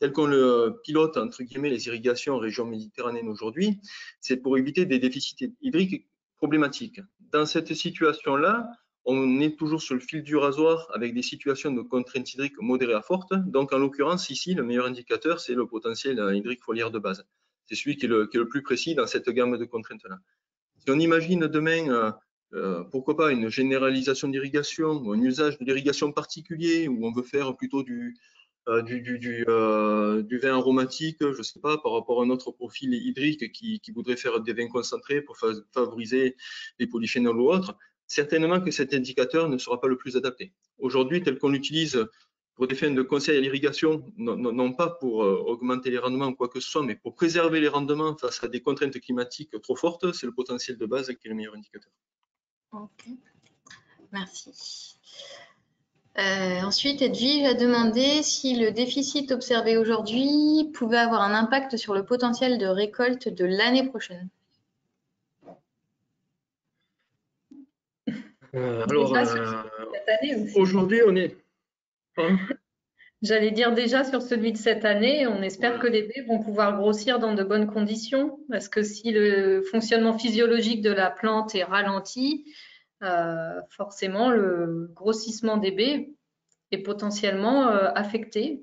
Tel qu'on le pilote, entre guillemets, les irrigations en région méditerranéenne aujourd'hui, c'est pour éviter des déficits hydriques problématiques. Dans cette situation-là, on est toujours sur le fil du rasoir avec des situations de contraintes hydriques modérées à fortes. Donc, en l'occurrence, ici, le meilleur indicateur, c'est le potentiel hydrique foliaire de base. C'est celui qui est le plus précis dans cette gamme de contraintes-là. Si on imagine demain, pourquoi pas, une généralisation d'irrigation ou un usage de l'irrigation particulier où on veut faire plutôt du du vin aromatique, je ne sais pas, par rapport à un autre profil hydrique qui voudrait faire des vins concentrés pour favoriser les polyphénols ou autres, certainement que cet indicateur ne sera pas le plus adapté. Aujourd'hui, tel qu'on l'utilise pour des fins de conseil à l'irrigation, non pas pour augmenter les rendements ou quoi que ce soit, mais pour préserver les rendements face à des contraintes climatiques trop fortes, c'est le potentiel de base qui est le meilleur indicateur. Ok, merci. Ensuite, Edwige a demandé si le déficit observé aujourd'hui pouvait avoir un impact sur le potentiel de récolte de l'année prochaine. Alors, aujourd'hui, on est... J'allais dire déjà sur celui de cette année, on espère que les baies vont pouvoir grossir dans de bonnes conditions, parce que si le fonctionnement physiologique de la plante est ralenti, forcément le grossissement des baies est potentiellement affecté.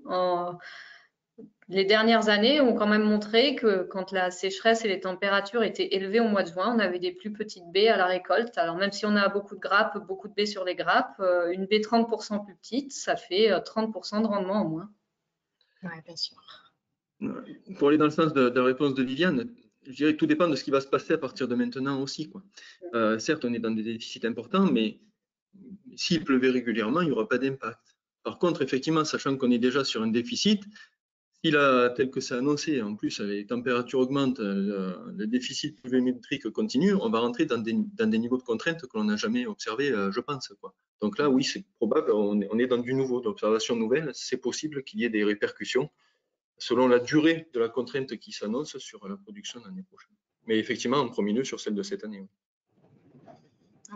Les dernières années ont quand même montré que quand la sécheresse et les températures étaient élevées au mois de juin, on avait des plus petites baies à la récolte. Alors même si on a beaucoup de grappes, beaucoup de baies sur les grappes, une baie 30% plus petite, ça fait 30% de rendement en moins. Oui, bien sûr. Pour aller dans le sens de la réponse de Viviane, je dirais que tout dépend de ce qui va se passer à partir de maintenant aussi, quoi. Certes, on est dans des déficits importants, mais s'il pleuvait régulièrement, il n'y aura pas d'impact. Par contre, effectivement, sachant qu'on est déjà sur un déficit, si là, tel que c'est annoncé, en plus, les températures augmentent, le déficit pluviométrique continue, on va rentrer dans des niveaux de contraintes que l'on n'a jamais observés, je pense, quoi. Donc là, oui, c'est probable, on est dans du nouveau, d'observation nouvelle, c'est possible qu'il y ait des répercussions selon la durée de la contrainte qui s'annonce sur la production l'année prochaine. Mais effectivement, en premier lieu, sur celle de cette année.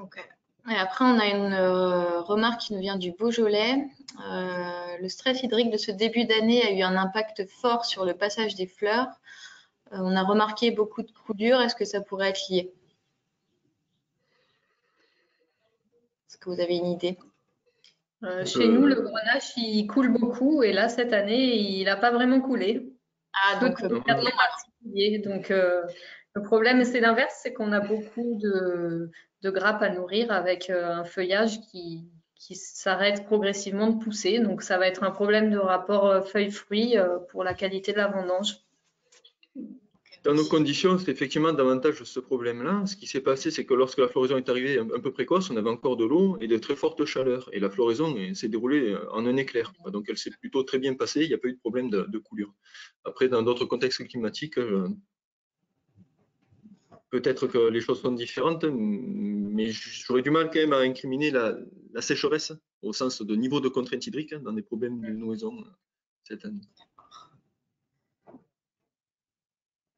Ok. Et après, on a une remarque qui nous vient du Beaujolais. Le stress hydrique de ce début d'année a eu un impact fort sur le passage des fleurs. On a remarqué beaucoup de coups durs. Est-ce que ça pourrait être lié? Est-ce que vous avez une idée? Chez nous, le grenache, il coule beaucoup et là, cette année, il n'a pas vraiment coulé. Ah, donc particulier. Donc, le problème, c'est l'inverse, c'est qu'on a beaucoup de grappes à nourrir avec un feuillage qui s'arrête progressivement de pousser. Donc, ça va être un problème de rapport feuilles-fruits pour la qualité de la vendange. Dans nos conditions, c'est effectivement davantage ce problème-là. Ce qui s'est passé, c'est que lorsque la floraison est arrivée un peu précoce, on avait encore de l'eau et de très fortes chaleurs. Et la floraison s'est déroulée en un éclair. Donc, elle s'est plutôt très bien passée. Il n'y a pas eu de problème de coulure. Après, dans d'autres contextes climatiques, peut-être que les choses sont différentes, mais j'aurais du mal quand même à incriminer la sécheresse au sens de niveau de contrainte hydrique dans des problèmes de nourrisson cette année.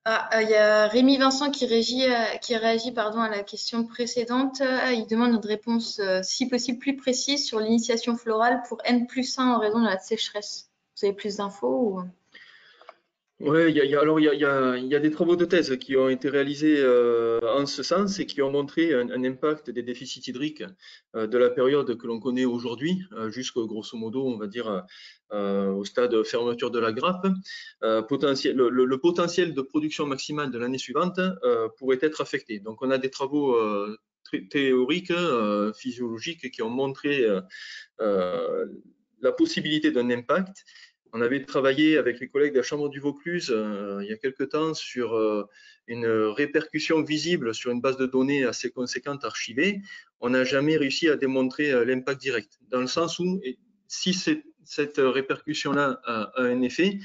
Il y a Rémi Vincent qui réagit à la question précédente. Il demande une réponse, si possible, plus précise sur l'initiation florale pour N+1 en raison de la sécheresse. Vous avez plus d'infos ou... Oui, il y a des travaux de thèse qui ont été réalisés en ce sens et qui ont montré un impact des déficits hydriques de la période que l'on connaît aujourd'hui, jusqu'au grosso modo, on va dire, au stade fermeture de la grappe. Le potentiel de production maximale de l'année suivante pourrait être affecté. Donc, on a des travaux théoriques, physiologiques, qui ont montré la possibilité d'un impact. On avait travaillé avec les collègues de la Chambre du Vaucluse il y a quelque temps sur une répercussion visible sur une base de données assez conséquente archivée. On n'a jamais réussi à démontrer l'impact direct, dans le sens où si cette répercussion-là a un effet,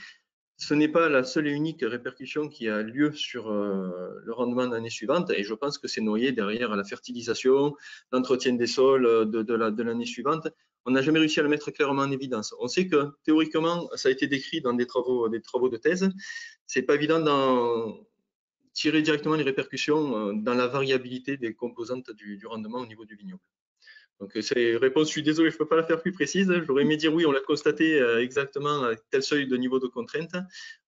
ce n'est pas la seule et unique répercussion qui a lieu sur le rendement de l'année suivante, et je pense que c'est noyé derrière la fertilisation, l'entretien des sols de l'année suivante. On n'a jamais réussi à le mettre clairement en évidence. On sait que théoriquement, ça a été décrit dans des travaux de thèse. C'est pas évident d'en tirer directement les répercussions dans la variabilité des composantes du rendement au niveau du vignoble. Donc, ces réponses, je suis désolé, je ne peux pas la faire plus précise. J'aurais aimé dire oui, on l'a constaté exactement à tel seuil de niveau de contrainte.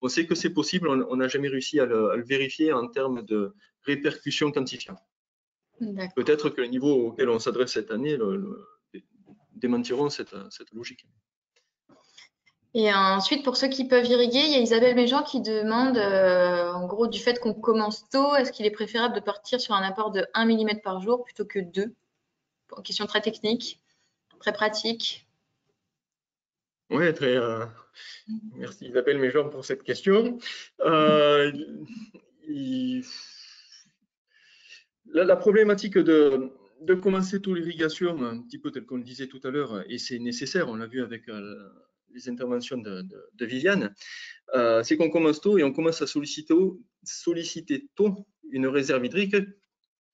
On sait que c'est possible, on n'a jamais réussi à le vérifier en termes de répercussions quantifiables. Peut-être que les niveaux auxquels on s'adresse cette année démentiront cette logique. Et ensuite, pour ceux qui peuvent irriguer, il y a Isabelle Méjean qui demande, en gros, du fait qu'on commence tôt, est-ce qu'il est préférable de partir sur un apport de 1 mm par jour plutôt que 2? Question très technique, très pratique. Oui, très. Merci Isabelle Méjean pour cette question. La problématique de commencer toute l'irrigation, un petit peu tel qu'on le disait tout à l'heure, et c'est nécessaire, on l'a vu avec les interventions de Viviane, c'est qu'on commence tôt et on commence à solliciter tôt une réserve hydrique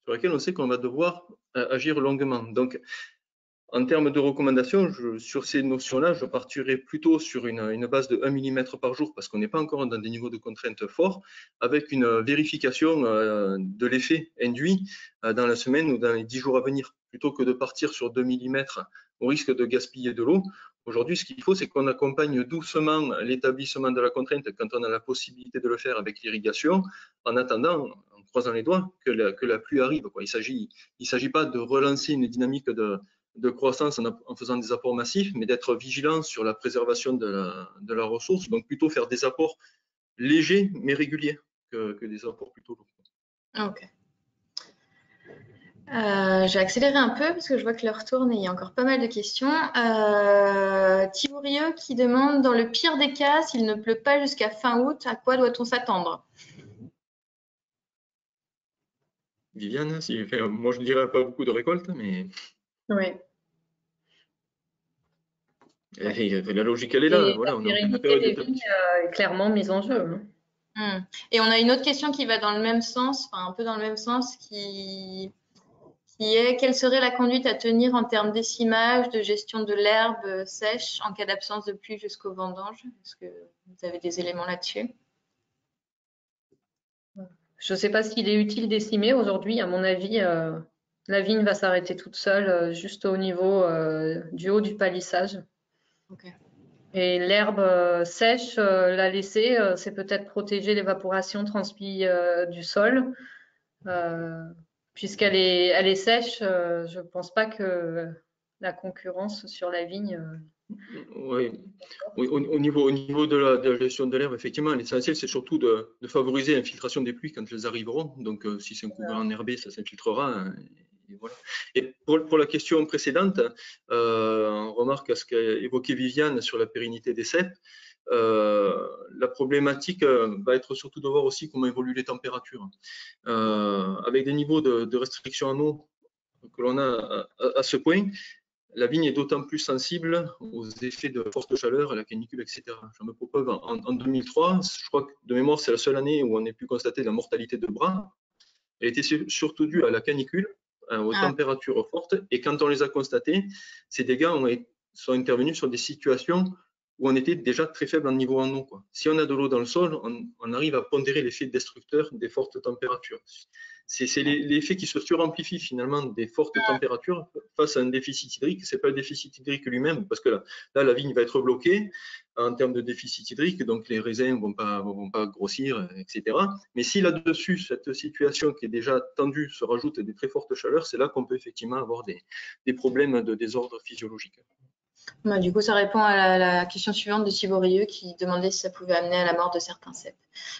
sur laquelle on sait qu'on va devoir agir longuement. Donc, en termes de recommandations, sur ces notions-là, je partirais plutôt sur une base de 1 mm par jour parce qu'on n'est pas encore dans des niveaux de contrainte forts, avec une vérification de l'effet induit dans la semaine ou dans les 10 jours à venir, plutôt que de partir sur 2 mm au risque de gaspiller de l'eau. Aujourd'hui, ce qu'il faut, c'est qu'on accompagne doucement l'établissement de la contrainte quand on a la possibilité de le faire avec l'irrigation, en attendant, en croisant les doigts, que la pluie arrive. Il ne s'agit pas de relancer une dynamique de croissance en faisant des apports massifs, mais d'être vigilant sur la préservation de la ressource, donc plutôt faire des apports légers mais réguliers que des apports plutôt lourds. Ok. J'ai accéléré un peu parce que je vois que l'heure tourne et il y a encore pas mal de questions. Thibaut Rieux qui demande, dans le pire des cas, s'il ne pleut pas jusqu'à fin août, à quoi doit-on s'attendre? Viviane, moi je ne dirais pas beaucoup de récoltes, mais Oui. la logique elle est là. Voilà, la on est en pleine pérennité période des de vignes est clairement mise en jeu. Et on a une autre question qui va dans le même sens, enfin un peu dans le même sens, qui est quelle serait la conduite à tenir en termes d'essimage, de gestion de l'herbe sèche en cas d'absence de pluie jusqu'au vendange? Est-ce que vous avez des éléments là-dessus? Je ne sais pas s'il est utile d'estimer aujourd'hui. À mon avis, la vigne va s'arrêter toute seule juste au niveau du haut du palissage. Okay. Et l'herbe sèche, la laisser, c'est peut-être protéger l'évaporation transpi du sol. Puisqu'elle elle est sèche, je ne pense pas que la concurrence sur la vigne. Oui. Au niveau de la gestion de l'herbe, effectivement, l'essentiel, c'est surtout de favoriser l'infiltration des pluies quand elles arriveront. Donc, si c'est un couvert enherbé, ça s'infiltrera. Et voilà. Et pour la question précédente, on remarque à ce qu'a évoqué Viviane sur la pérennité des ceps. La problématique va être surtout de voir aussi comment évoluent les températures. Avec des niveaux de restriction en eau que l'on a à ce point, la vigne est d'autant plus sensible aux effets de forte chaleur, à la canicule, etc. J'en me propose en 2003, je crois que de mémoire, c'est la seule année où on ait pu constater la mortalité de bras. Elle était surtout due à la canicule, aux températures fortes. Et quand on les a constatées, ces dégâts sont intervenus sur des situations où on était déjà très faible en niveau en eau. Si on a de l'eau dans le sol, on arrive à pondérer l'effet destructeur des fortes températures. C'est l'effet qui se suramplifie finalement des fortes températures face à un déficit hydrique. Ce n'est pas le déficit hydrique lui-même, parce que là, la vigne va être bloquée en termes de déficit hydrique, donc les raisins ne vont pas grossir, etc. Mais si là-dessus, cette situation qui est déjà tendue se rajoute des très fortes chaleurs, c'est là qu'on peut effectivement avoir des problèmes de désordre physiologique. Bah, du coup, ça répond à la question suivante de Thibaut Rieux qui demandait si ça pouvait amener à la mort de certains ceps.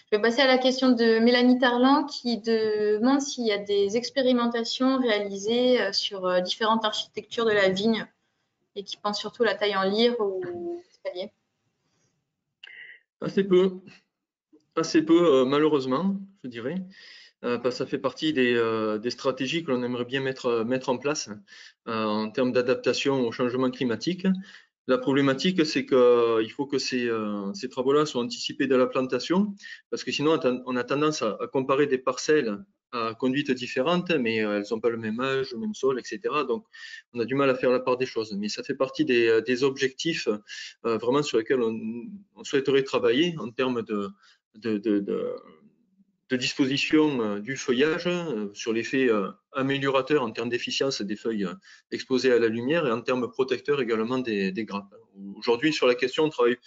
Je vais passer à la question de Mélanie Tarlan qui demande s'il y a des expérimentations réalisées sur différentes architectures de la vigne et qui pense surtout à la taille en lyre ou espalier. Assez peu, malheureusement, je dirais. Parce que ça fait partie des stratégies que l'on aimerait bien mettre en place en termes d'adaptation au changement climatique. La problématique, c'est qu'il faut que ces travaux-là soient anticipés dès la plantation, parce que sinon, on a tendance à comparer des parcelles à conduite différente, mais elles n'ont pas le même âge, le même sol, etc. Donc, on a du mal à faire la part des choses. Mais ça fait partie des objectifs vraiment sur lesquels on souhaiterait travailler en termes de disposition du feuillage sur l'effet améliorateur en termes d'efficience des feuilles exposées à la lumière et en termes protecteurs également des grappes. Aujourd'hui, sur la question, on travaille,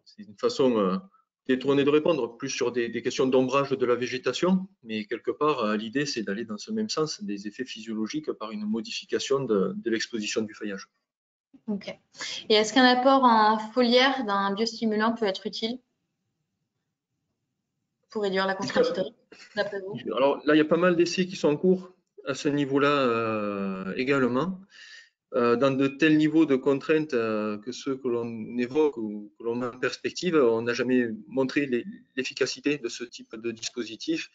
c'est une façon détournée de répondre, plus sur des questions d'ombrage de la végétation, mais quelque part, l'idée, c'est d'aller dans ce même sens, des effets physiologiques par une modification de l'exposition du feuillage. Ok. Et est-ce qu'un apport en foliaire d'un biostimulant peut être utile pour réduire la contrainte hydrique, d'après vous? Alors là, il y a pas mal d'essais qui sont en cours à ce niveau-là également. dans de tels niveaux de contraintes que ceux que l'on évoque ou que l'on met en perspective, on n'a jamais montré l'efficacité de ce type de dispositif.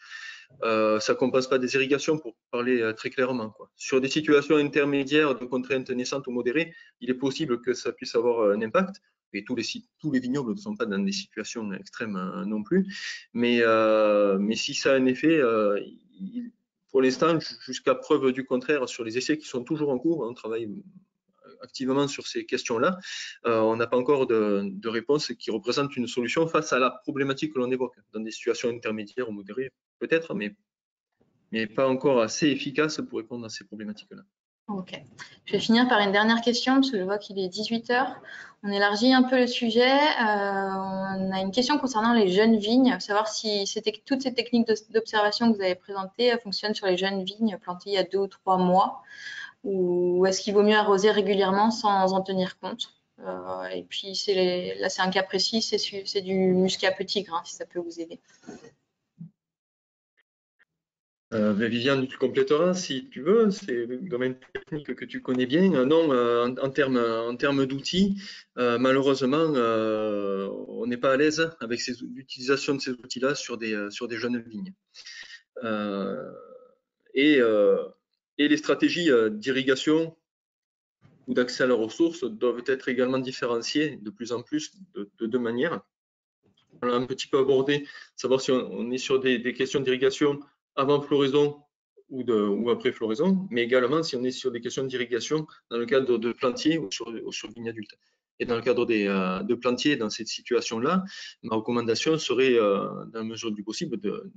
Ça ne compense pas des irrigations, pour parler très clairement, quoi. Sur des situations intermédiaires de contraintes naissantes ou modérées, il est possible que ça puisse avoir un impact. Et tous les vignobles ne sont pas dans des situations extrêmes non plus. Mais si ça a un effet, pour l'instant, jusqu'à preuve du contraire, sur les essais qui sont toujours en cours, on travaille activement sur ces questions-là, on n'a pas encore de réponse qui représente une solution face à la problématique que l'on évoque. Dans des situations intermédiaires ou modérées, peut-être, mais pas encore assez efficace pour répondre à ces problématiques-là. Ok. Je vais finir par une dernière question, parce que je vois qu'il est 18 h. On élargit un peu le sujet. On a une question concernant les jeunes vignes, savoir si toutes ces techniques d'observation que vous avez présentées fonctionnent sur les jeunes vignes plantées il y a 2 ou 3 mois, ou est-ce qu'il vaut mieux arroser régulièrement sans en tenir compte? Et puis là, c'est un cas précis, c'est du muscat petit grain, si ça peut vous aider. Viviane, tu compléteras si tu veux, c'est le domaine technique que tu connais bien. Non, en termes d'outils, malheureusement, on n'est pas à l'aise avec l'utilisation de ces outils-là sur des jeunes vignes. Et les stratégies d'irrigation ou d'accès à la ressource doivent être également différenciées de plus en plus de 2 manières. On l'a un petit peu abordé, savoir si on est sur des questions d'irrigation avant floraison ou après floraison, mais également si on est sur des questions d'irrigation dans le cadre de plantiers ou sur vignes adultes. Et dans le cadre de plantiers, dans cette situation-là, ma recommandation serait, dans la mesure du possible, de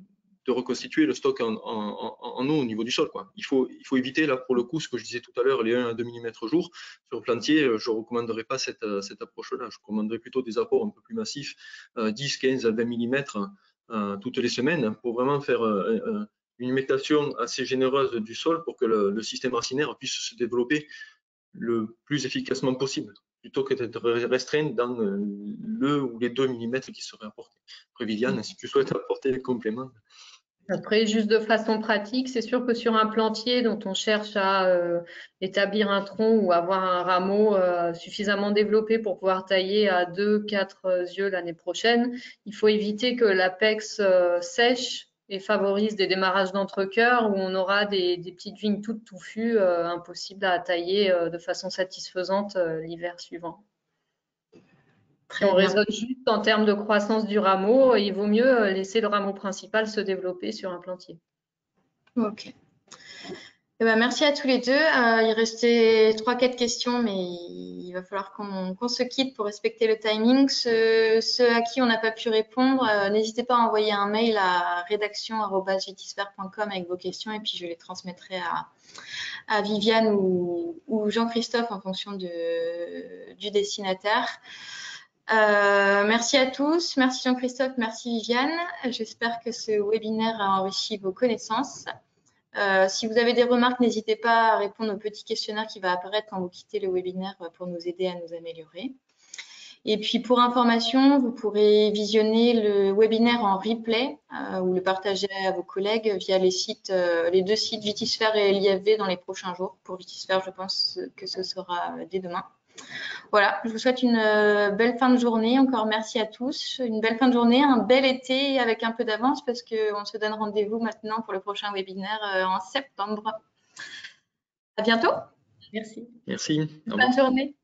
reconstituer le stock en eau au niveau du sol, quoi. Il faut éviter, là, pour le coup, ce que je disais tout à l'heure, les 1 à 2 mm jour. Sur le plantier, je ne recommanderais pas cette approche-là. Je recommanderais plutôt des apports un peu plus massifs, 10, 15 à 20 mm toutes les semaines, pour vraiment faire une humectation assez généreuse du sol pour que le système racinaire puisse se développer le plus efficacement possible, plutôt que d'être restreint dans le ou les 2 mm qui seraient apportés. Après, Viviane, si tu souhaites apporter des compléments. Après, juste de façon pratique, c'est sûr que sur un plantier dont on cherche à établir un tronc ou avoir un rameau suffisamment développé pour pouvoir tailler à 2-4 yeux l'année prochaine, il faut éviter que l'apex sèche et favorise des démarrages d'entrecœur où on aura des petites vignes toutes touffues, impossibles à tailler de façon satisfaisante l'hiver suivant. Si on raisonne juste en termes de croissance du rameau, il vaut mieux laisser le rameau principal se développer sur un plantier. Ok. Eh ben, merci à tous les deux. Il restait 3-4 questions, mais il va falloir qu'on se quitte pour respecter le timing. Ceux à qui on n'a pas pu répondre, n'hésitez pas à envoyer un mail à rédaction@vitisfer.com avec vos questions et puis je les transmettrai à Viviane ou Jean-Christophe en fonction du destinataire. Merci à tous, merci Jean-Christophe, merci Viviane. J'espère que ce webinaire a enrichi vos connaissances. Si vous avez des remarques, n'hésitez pas à répondre au petit questionnaire qui va apparaître quand vous quittez le webinaire pour nous aider à nous améliorer. Et puis pour information, vous pourrez visionner le webinaire en replay ou le partager à vos collègues via les 2 sites Vitisfer et l'IFV dans les prochains jours. Pour Vitisfer, je pense que ce sera dès demain. Voilà, je vous souhaite une belle fin de journée. Encore merci à tous. Une belle fin de journée, un bel été avec un peu d'avance parce qu'on se donne rendez-vous maintenant pour le prochain webinaire en septembre. À bientôt. Merci. Merci. Bonne journée.